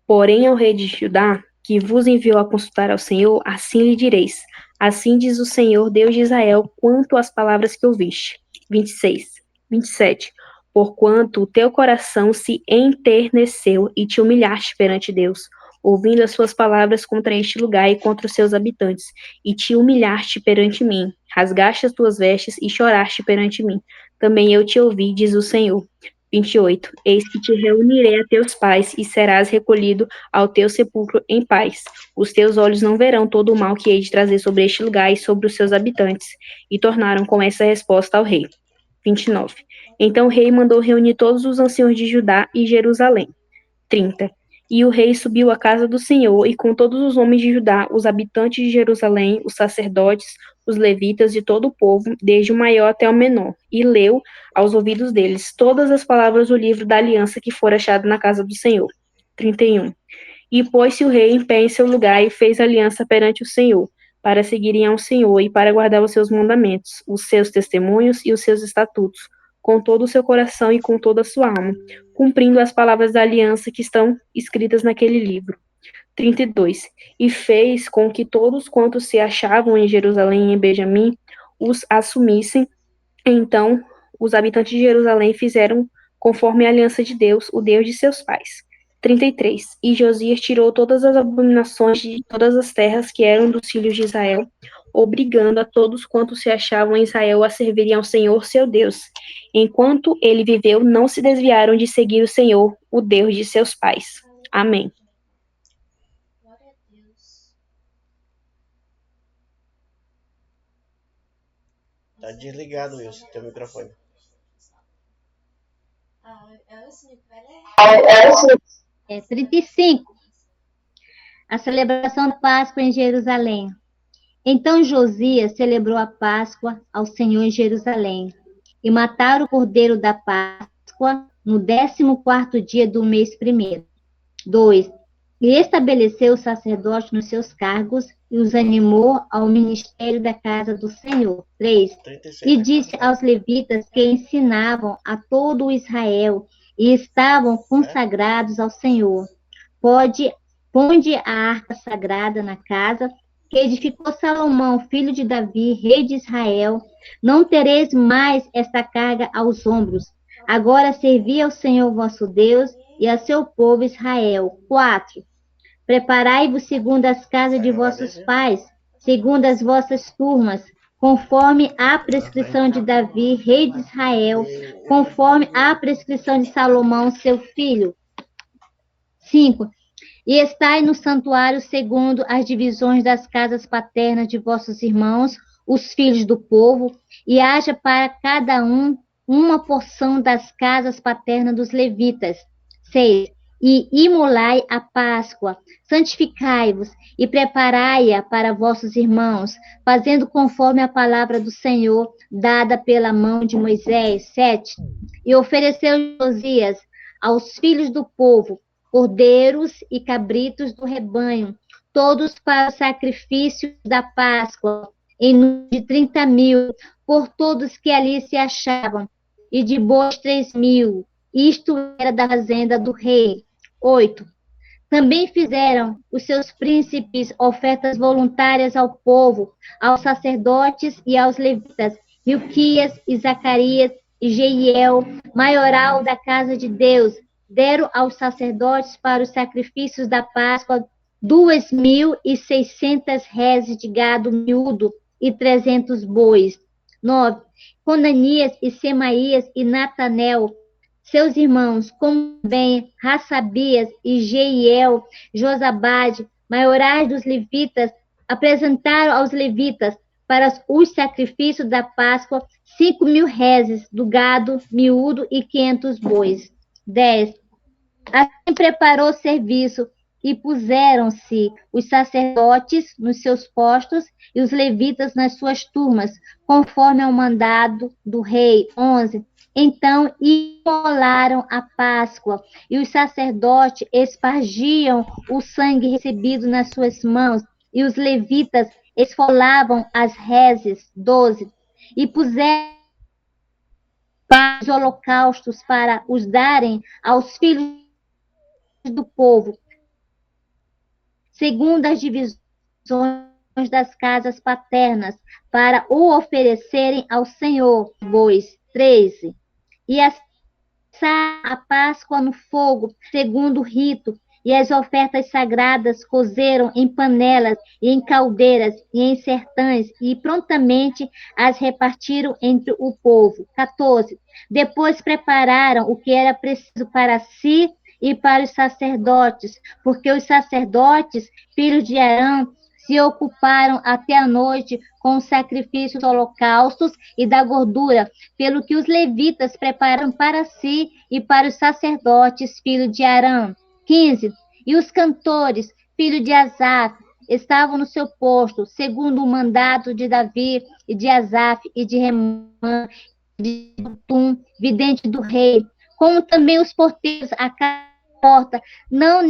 Porém, ao rei de Judá, que vos enviou a consultar ao Senhor, assim lhe direis: assim diz o Senhor, Deus de Israel, quanto às palavras que ouviste. 26. 27. Porquanto o teu coração se enterneceu e te humilhaste perante Deus, ouvindo as suas palavras contra este lugar e contra os seus habitantes, e te humilhaste perante mim, rasgaste as tuas vestes e choraste perante mim. Também eu te ouvi, diz o Senhor. 28. Eis que te reunirei a teus pais, e serás recolhido ao teu sepulcro em paz. Os teus olhos não verão todo o mal que hei de trazer sobre este lugar e sobre os seus habitantes. E tornaram com essa resposta ao rei. 29. Então o rei mandou reunir todos os anciãos de Judá e Jerusalém. 30. E o rei subiu à casa do Senhor, e com todos os homens de Judá, os habitantes de Jerusalém, os sacerdotes, os levitas e todo o povo, desde o maior até o menor, e leu aos ouvidos deles todas as palavras do livro da aliança que fora achado na casa do Senhor. 31. E pôs-se o rei em pé em seu lugar e fez aliança perante o Senhor, para seguirem ao Senhor e para guardar os seus mandamentos, os seus testemunhos e os seus estatutos, com todo o seu coração e com toda a sua alma, cumprindo as palavras da aliança que estão escritas naquele livro. 32. E fez com que todos quantos se achavam em Jerusalém e em Benjamim os assumissem. Então, os habitantes de Jerusalém fizeram conforme a aliança de Deus, o Deus de seus pais. 33. E Josias tirou todas as abominações de todas as terras que eram dos filhos de Israel, obrigando a todos quantos se achavam em Israel a servirem ao Senhor seu Deus. Enquanto ele viveu, não se desviaram de seguir o Senhor, o Deus de seus pais. Amém. Tá desligado isso, teu microfone. É 35. A celebração da Páscoa em Jerusalém. Então Josias celebrou a Páscoa ao Senhor em Jerusalém, e mataram o cordeiro da Páscoa no 14º dia do mês primeiro. 2. E estabeleceu o sacerdote nos seus cargos e os animou ao ministério da casa do Senhor. 3. 36. E disse aos levitas que ensinavam a todo o Israel e estavam consagrados ao Senhor: ponde a arca sagrada na casa que edificou Salomão, filho de Davi, rei de Israel. Não tereis mais esta carga aos ombros. Agora servi ao Senhor vosso Deus e a seu povo Israel. 4. Preparai-vos segundo as casas de vossos pais, segundo as vossas turmas, conforme a prescrição de Davi, rei de Israel, conforme a prescrição de Salomão, seu filho. 5. E estai no santuário segundo as divisões das casas paternas de vossos irmãos, os filhos do povo, e haja para cada um uma porção das casas paternas dos levitas. 6. E imolai a Páscoa, santificai-vos e preparai-a para vossos irmãos, fazendo conforme a palavra do Senhor, dada pela mão de Moisés. 7. E ofereceu Josias aos filhos do povo cordeiros e cabritos do rebanho, todos para o sacrifício da Páscoa, em número de 30.000, por todos que ali se achavam, e de bois 3.000. Isto era da fazenda do rei. 8. Também fizeram os seus príncipes ofertas voluntárias ao povo, aos sacerdotes e aos levitas, Hilquias e Zacarias e Jeiel, maioral da casa de Deus, deram aos sacerdotes para os sacrifícios da Páscoa 2.600 reses de gado miúdo e 300 bois. 9. Conanias e Semaías e Natanel, seus irmãos, como também Rassabias e Jeiel, Josabade, maiorais dos levitas, apresentaram aos levitas para os sacrifícios da Páscoa 5.000 reses do gado miúdo e 500 bois. 10. Assim preparou o serviço e puseram-se os sacerdotes nos seus postos e os levitas nas suas turmas, conforme ao mandado do rei. 11. Então imolaram a Páscoa, e os sacerdotes espargiam o sangue recebido nas suas mãos, e os levitas esfolavam as reses. 12. E puseram os holocaustos para os darem aos filhos do povo, segundo as divisões das casas paternas, para o oferecerem ao Senhor. Bois. 13. E assar a Páscoa no fogo, segundo o rito, e as ofertas sagradas cozeram em panelas e em caldeiras e em sertães, e prontamente as repartiram entre o povo. 14. Depois prepararam o que era preciso para si e para os sacerdotes, porque os sacerdotes, filhos de Arão, se ocuparam até a noite com os sacrifícios dos holocaustos e da gordura, pelo que os levitas prepararam para si e para os sacerdotes, filhos de Arão. 15. E os cantores, filhos de Asaf, estavam no seu posto, segundo o mandato de Davi e de Asaf e de Remã, de Tum, vidente do rei, como também os porteiros à porta, não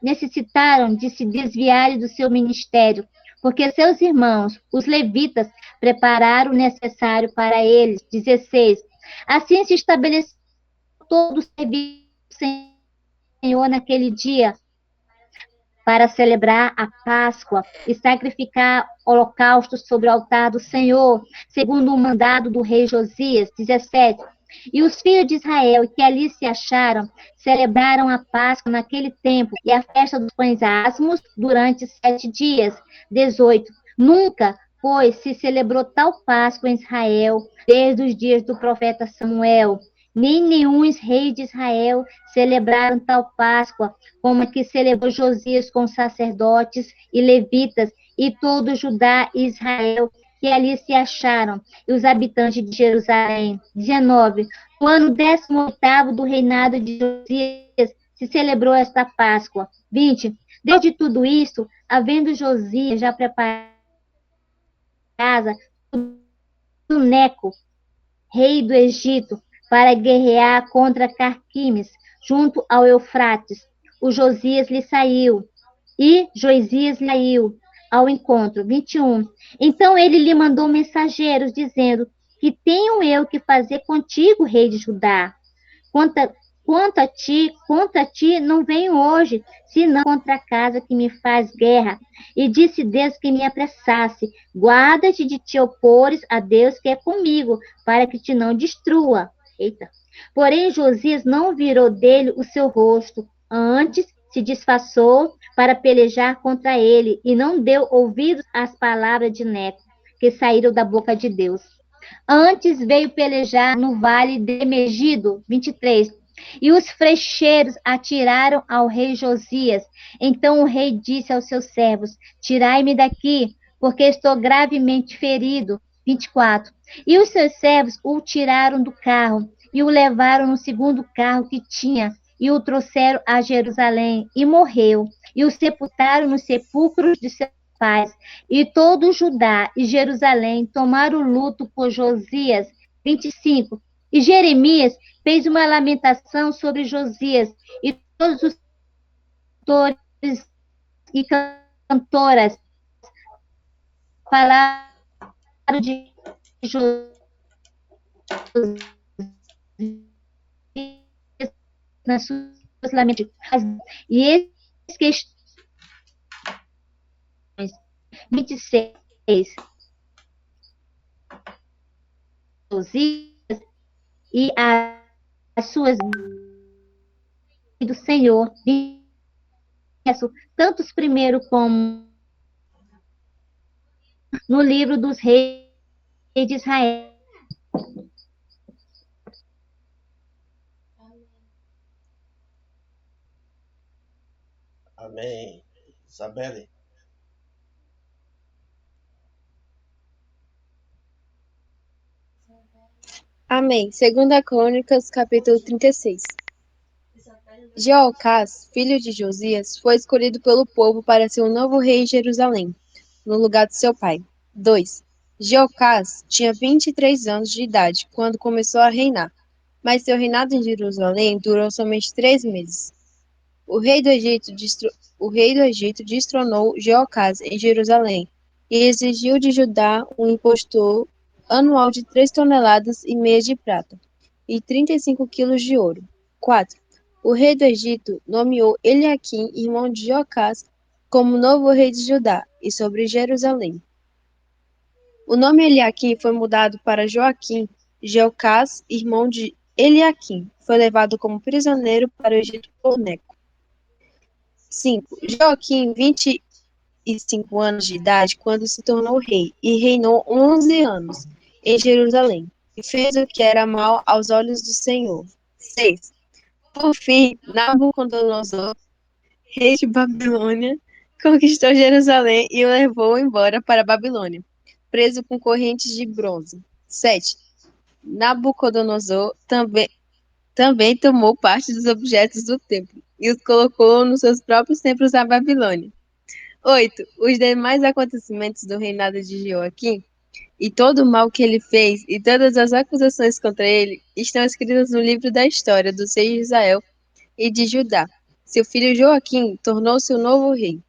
necessitaram de se desviarem do seu ministério, porque seus irmãos, os levitas, prepararam o necessário para eles. 16. Assim se estabeleceu todo o serviço do Senhor naquele dia, para celebrar a Páscoa e sacrificar holocaustos sobre o altar do Senhor, segundo o mandado do rei Josias. 17. E os filhos de Israel que ali se acharam celebraram a Páscoa naquele tempo e a festa dos pães asmos durante 7 dias. 18. Nunca, pois, se celebrou tal Páscoa em Israel desde os dias do profeta Samuel. Nem nenhum rei de Israel celebraram tal Páscoa como a que celebrou Josias com sacerdotes e levitas e todo Judá e Israel que ali se acharam, e os habitantes de Jerusalém. 19. No ano 18º do reinado de Josias, se celebrou esta Páscoa. 20. Depois de tudo isso, havendo Josias já preparado casa, do Neco, rei do Egito, para guerrear contra Carquimes, junto ao Eufrates. O Josias lhe saiu, e Josias lhe saiu ao encontro. 21. Então ele lhe mandou mensageiros, dizendo: que tenho eu que fazer contigo, rei de Judá? Quanto a ti, não venho hoje, senão contra a casa que me faz guerra. E disse Deus que me apressasse: guarda-te de te opores a Deus que é comigo, para que te não destrua. Eita. Porém, Josias não virou dele o seu rosto, antes se disfarçou para pelejar contra ele, e não deu ouvidos às palavras de Neco, que saíram da boca de Deus. Antes veio pelejar no vale de Megido. 23. E os flecheiros atiraram ao rei Josias. Então o rei disse aos seus servos: tirai-me daqui, porque estou gravemente ferido. 24. E os seus servos o tiraram do carro e o levaram no segundo carro que tinha, e o trouxeram a Jerusalém, e morreu, e o sepultaram nos sepulcros de seus pais. E todo Judá e Jerusalém tomaram luto por Josias. 25. E Jeremias fez uma lamentação sobre Josias, e todos os cantores e cantoras falaram de Josias nas suas lamentações. E esses questões 26. Josias e as suas do Senhor, tanto primeiro como no livro dos reis de Israel. Amém. Isabelle. Amém. Segunda Crônicas, capítulo 36. Jeocás, filho de Josias, foi escolhido pelo povo para ser o novo rei em Jerusalém, no lugar de seu pai. 2. Jeocás tinha 23 anos de idade quando começou a reinar, mas seu reinado em Jerusalém durou somente 3 meses. O rei do Egito destronou Jeocás em Jerusalém e exigiu de Judá um imposto anual de 3 toneladas e meia de prata e 35 quilos de ouro. 4. O rei do Egito nomeou Eliaquim, irmão de Jeocás, como novo rei de Judá e sobre Jerusalém. O nome Eliaquim foi mudado para Joaquim. Jeocás, irmão de Eliaquim, foi levado como prisioneiro para o Egito por Neco. 5. Joaquim, 25 anos de idade, quando se tornou rei, e reinou 11 anos em Jerusalém, e fez o que era mal aos olhos do Senhor. 6. Por fim, Nabucodonosor, rei de Babilônia, conquistou Jerusalém e o levou embora para a Babilônia, preso com correntes de bronze. 7. Nabucodonosor também tomou parte dos objetos do templo e os colocou nos seus próprios templos na Babilônia. 8. Os demais acontecimentos do reinado de Joaquim e todo o mal que ele fez e todas as acusações contra ele estão escritas no livro da história dos reis de Israel e de Judá. Seu filho Joaquim tornou-se o novo rei.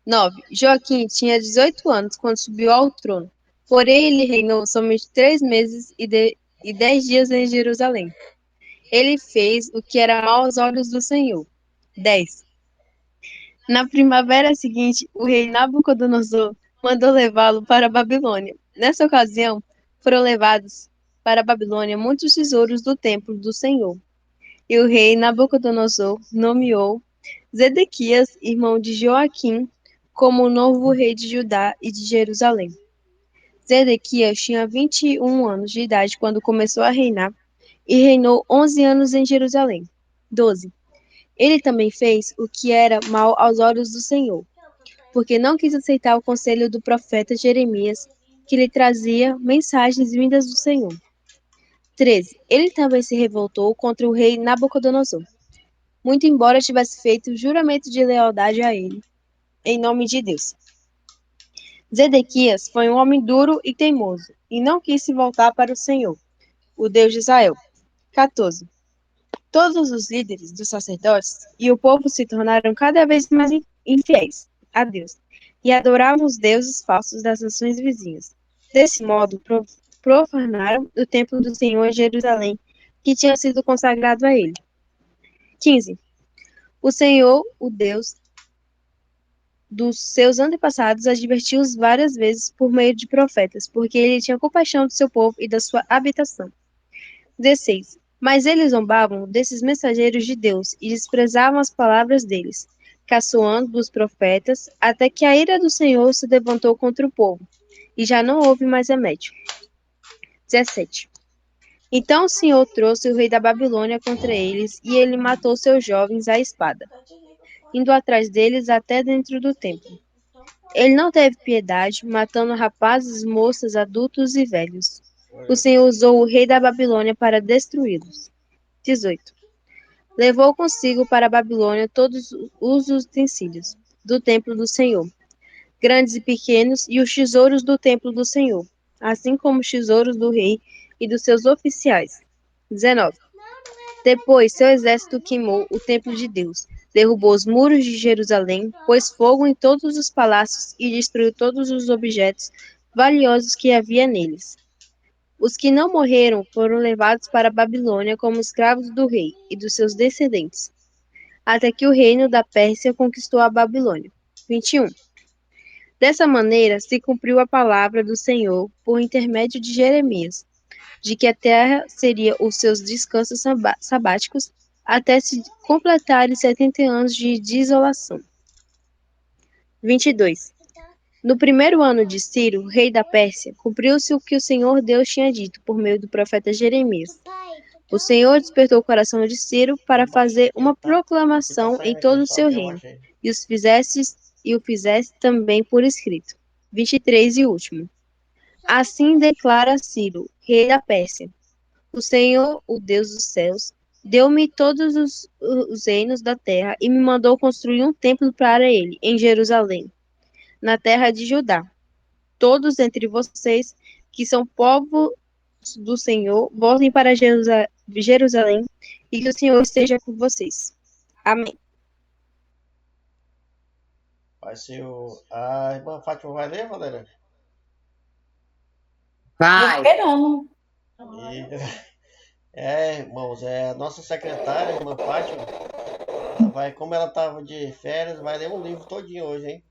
9. Joaquim tinha 18 anos quando subiu ao trono, porém ele reinou somente 3 meses e 10 dias em Jerusalém. Ele fez o que era mal aos olhos do Senhor. 10. Na primavera seguinte, o rei Nabucodonosor mandou levá-lo para a Babilônia. Nessa ocasião, foram levados para a Babilônia muitos tesouros do templo do Senhor. E o rei Nabucodonosor nomeou Zedequias, irmão de Joaquim, como o novo rei de Judá e de Jerusalém. Zedequias tinha 21 anos de idade quando começou a reinar e reinou 11 anos em Jerusalém. 12. Ele também fez o que era mal aos olhos do Senhor, porque não quis aceitar o conselho do profeta Jeremias, que lhe trazia mensagens vindas do Senhor. 13. Ele também se revoltou contra o rei Nabucodonosor, muito embora tivesse feito juramento de lealdade a ele, em nome de Deus. Zedequias foi um homem duro e teimoso, e não quis se voltar para o Senhor, o Deus de Israel. 14. Todos os líderes dos sacerdotes e o povo se tornaram cada vez mais infiéis a Deus e adoravam os deuses falsos das nações vizinhas. Desse modo, profanaram o templo do Senhor em Jerusalém, que tinha sido consagrado a ele. 15. O Senhor, o Deus dos seus antepassados, advertiu-os várias vezes por meio de profetas, porque ele tinha compaixão do seu povo e da sua habitação. 16. Mas eles zombavam desses mensageiros de Deus e desprezavam as palavras deles, caçoando dos profetas, até que a ira do Senhor se levantou contra o povo, e já não houve mais remédio. 17. Então o Senhor trouxe o rei da Babilônia contra eles, e ele matou seus jovens à espada, indo atrás deles até dentro do templo. Ele não teve piedade, matando rapazes, moças, adultos e velhos. O Senhor usou o rei da Babilônia para destruí-los. 18. Levou consigo para a Babilônia todos os utensílios do templo do Senhor, grandes e pequenos, e os tesouros do templo do Senhor, assim como os tesouros do rei e dos seus oficiais. 19. Depois, seu exército queimou o templo de Deus, derrubou os muros de Jerusalém, pôs fogo em todos os palácios e destruiu todos os objetos valiosos que havia neles. Os que não morreram foram levados para a Babilônia como escravos do rei e dos seus descendentes, até que o reino da Pérsia conquistou a Babilônia. 21. Dessa maneira se cumpriu a palavra do Senhor por intermédio de Jeremias, de que a terra seria os seus descansos sabáticos até se completarem 70 anos de desolação. 22. No primeiro ano de Ciro, rei da Pérsia, cumpriu-se o que o Senhor Deus tinha dito por meio do profeta Jeremias. O Senhor despertou o coração de Ciro para fazer uma proclamação em todo o seu reino, e o fizesse também por escrito. 23 e último. Assim declara Ciro, rei da Pérsia: o Senhor, o Deus dos céus, deu-me todos os reinos da terra e me mandou construir um templo para ele, em Jerusalém, na terra de Judá. Todos entre vocês, que são povo do Senhor, voltem para Jerusalém e que o Senhor esteja com vocês. Amém. Vai ser o... A irmã Fátima vai ler, Valéria? Vai. Esperando. Irmãos, a nossa secretária, a irmã Fátima, vai, como ela estava de férias, vai ler um livro todinho hoje, hein?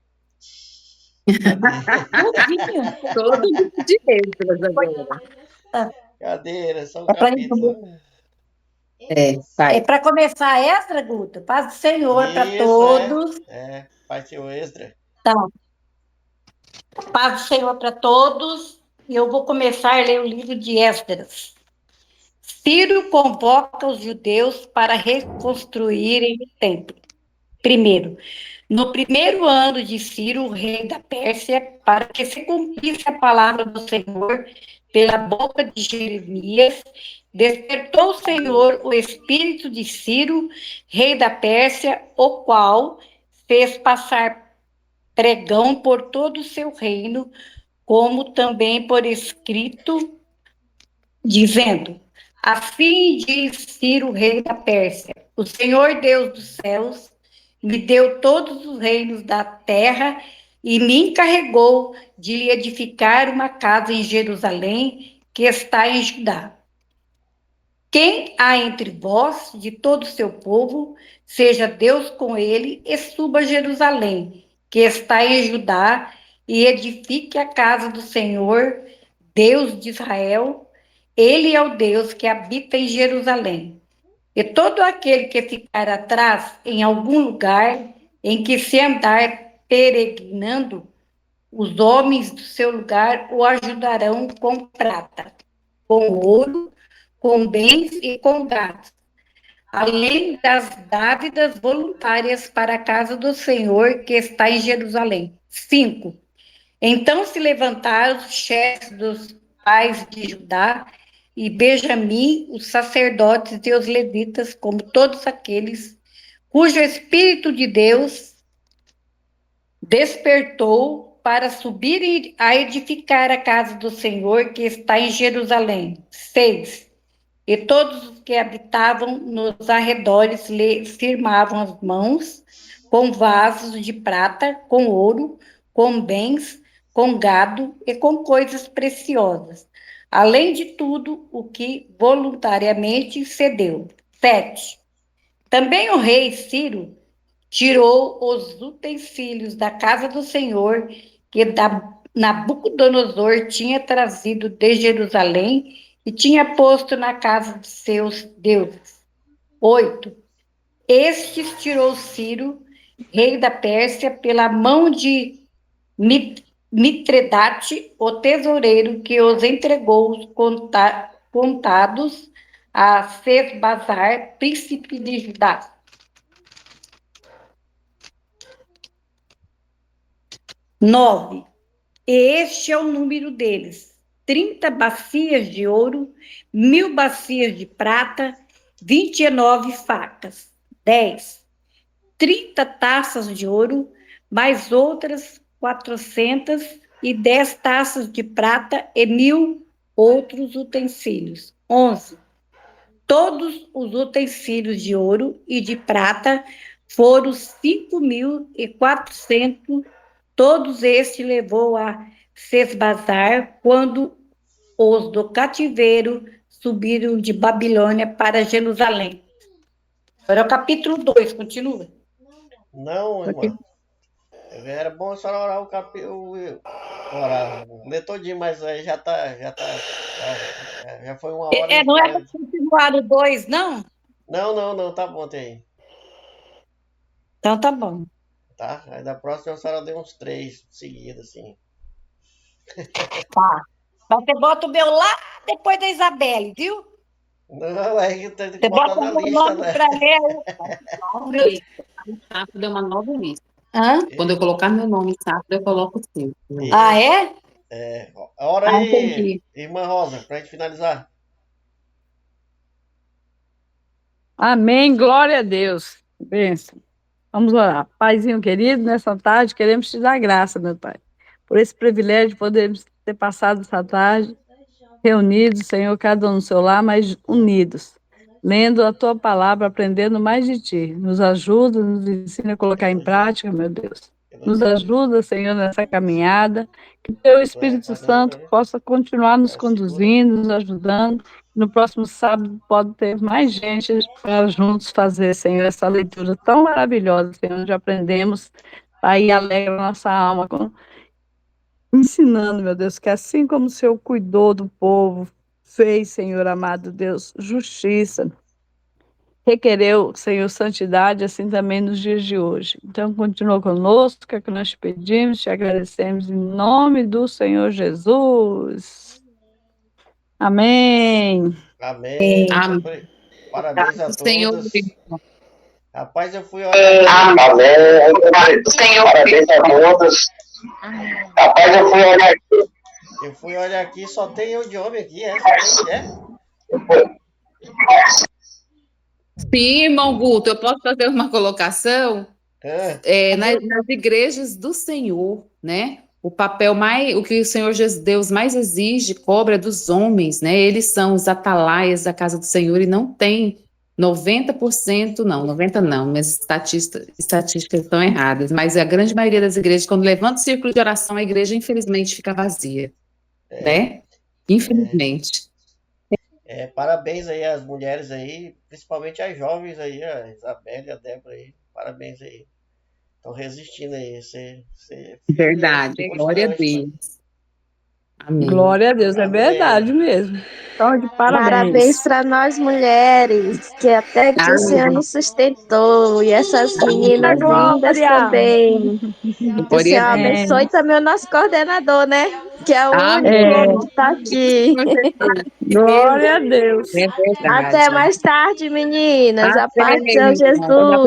Todo de letras agora. Cadê? Só um É pra capítulo. Vai. Para começar essa, Guta, paz do Senhor para Isso, todos. Pai Tio Extra. Então, paz do Senhor para todos. E eu vou começar a ler o livro de Esdras. Ciro convoca os judeus para reconstruírem o templo. Primeiro, no primeiro ano de Ciro, rei da Pérsia, para que se cumprisse a palavra do Senhor pela boca de Jeremias, despertou o Senhor o espírito de Ciro, rei da Pérsia, o qual fez passar pregão por todo o seu reino, como também por escrito, dizendo: assim diz Ciro, rei da Pérsia: o Senhor Deus dos céus me deu todos os reinos da terra e me encarregou de lhe edificar uma casa em Jerusalém, que está em Judá. Quem há entre vós, de todo o seu povo, seja Deus com ele e suba a Jerusalém, que está em Judá, e edifique a casa do Senhor, Deus de Israel. Ele é o Deus que habita em Jerusalém. E todo aquele que ficar atrás em algum lugar em que se andar peregrinando, os homens do seu lugar o ajudarão com prata, com ouro, com bens e com gados, além das dávidas voluntárias para a casa do Senhor que está em Jerusalém. 5. Então se levantaram os chefes dos pais de Judá e Benjamim, os sacerdotes e os levitas, como todos aqueles cujo Espírito de Deus despertou para subir a edificar a casa do Senhor que está em Jerusalém. 6. E todos os que habitavam nos arredores lhe firmavam as mãos com vasos de prata, com ouro, com bens, com gado e com coisas preciosas, além de tudo o que voluntariamente cedeu. 7. Também o rei Ciro tirou os utensílios da casa do Senhor que Nabucodonosor tinha trazido de Jerusalém e tinha posto na casa de seus deuses. 8. Estes tirou Ciro, rei da Pérsia, pela mão de Mitredate, o tesoureiro, que os entregou contados a Sesbazar, príncipe de Judá. 9. Este é o número deles: 30 bacias de ouro, 1000 bacias de prata, 29 facas. 10. 30 taças de ouro, mais outras 410 taças de prata e 1000 outros utensílios. 11. Todos os utensílios de ouro e de prata foram 5.400. Todos estes levou a Sesbazar quando os do cativeiro subiram de Babilônia para Jerusalém. Agora é o capítulo 2, continua. Não, irmã. Era bom a senhora orar o capítulo. Orar, ler todinho, mas aí já foi uma hora. Não é para continuar o 2, não? Não, tá bom, tem. Então tá bom. Tá? Aí da próxima a senhora deu uns 3 seguidos, assim. Tá. Mas você bota o meu lá depois da Isabelle, viu? Não, aí tem que Você botar bota na o meu lista, nome né? para ler. Safra deu uma nova lista. Hã? Quando eu colocar meu nome em Safra, eu coloco o seu. Ah, é? Ora aí, entendi. irmã Rosa, pra gente finalizar. Amém, glória a Deus. Bênção. Vamos orar. Paizinho querido, nessa tarde queremos te dar graça, meu Pai, por esse privilégio de podermos ter passado essa tarde reunidos, Senhor, cada um no seu lar, mas unidos, lendo a tua palavra, aprendendo mais de ti. Nos ajuda, nos ensina a colocar em prática, meu Deus. Nos ajuda, Senhor, nessa caminhada, que teu Espírito Santo possa continuar nos conduzindo, nos ajudando. No próximo sábado pode ter mais gente para juntos fazer, Senhor, essa leitura tão maravilhosa, Senhor, onde aprendemos, aí alegra a nossa alma, ensinando, meu Deus, que assim como o Senhor cuidou do povo, fez, Senhor amado Deus, justiça, requereu, Senhor, santidade, assim também nos dias de hoje. Então, continua conosco, que é que nós te pedimos, te agradecemos em nome do Senhor Jesus. Amém. Amém. Amém. Parabéns a O Senhor, todos. Rapaz, eu fui olhar. Amém. Senhor, parabéns a todos. Rapaz, eu fui olhar aqui. Eu fui olhar aqui, só tem eu de homem aqui, é? Só tem mulher? sim, irmão Guto, eu posso fazer uma colocação? Nas igrejas do Senhor, né? O papel mais, o que o Senhor Deus mais exige, cobra dos homens, né? Eles são os atalaias da casa do Senhor e não tem 90%, não, 90 não, mas estatísticas estão erradas, mas a grande maioria das igrejas, quando levanta o círculo de oração, a igreja infelizmente fica vazia, né? Infelizmente. Parabéns aí às mulheres aí, principalmente às jovens aí, a Isabela e a Débora aí, parabéns aí. Estão resistindo aí. Verdade, glória a Deus. Amém. Glória a Deus, é verdade mesmo. Então, de Parabéns para nós mulheres, que até que o Senhor nos sustentou, e essas meninas lindas também. Que o Senhor abençoe também o nosso coordenador, né? Que é o único homem que está aqui. Glória a Deus. É verdade. Até mais tarde, meninas. A Até, paz do Senhor irmão. Jesus.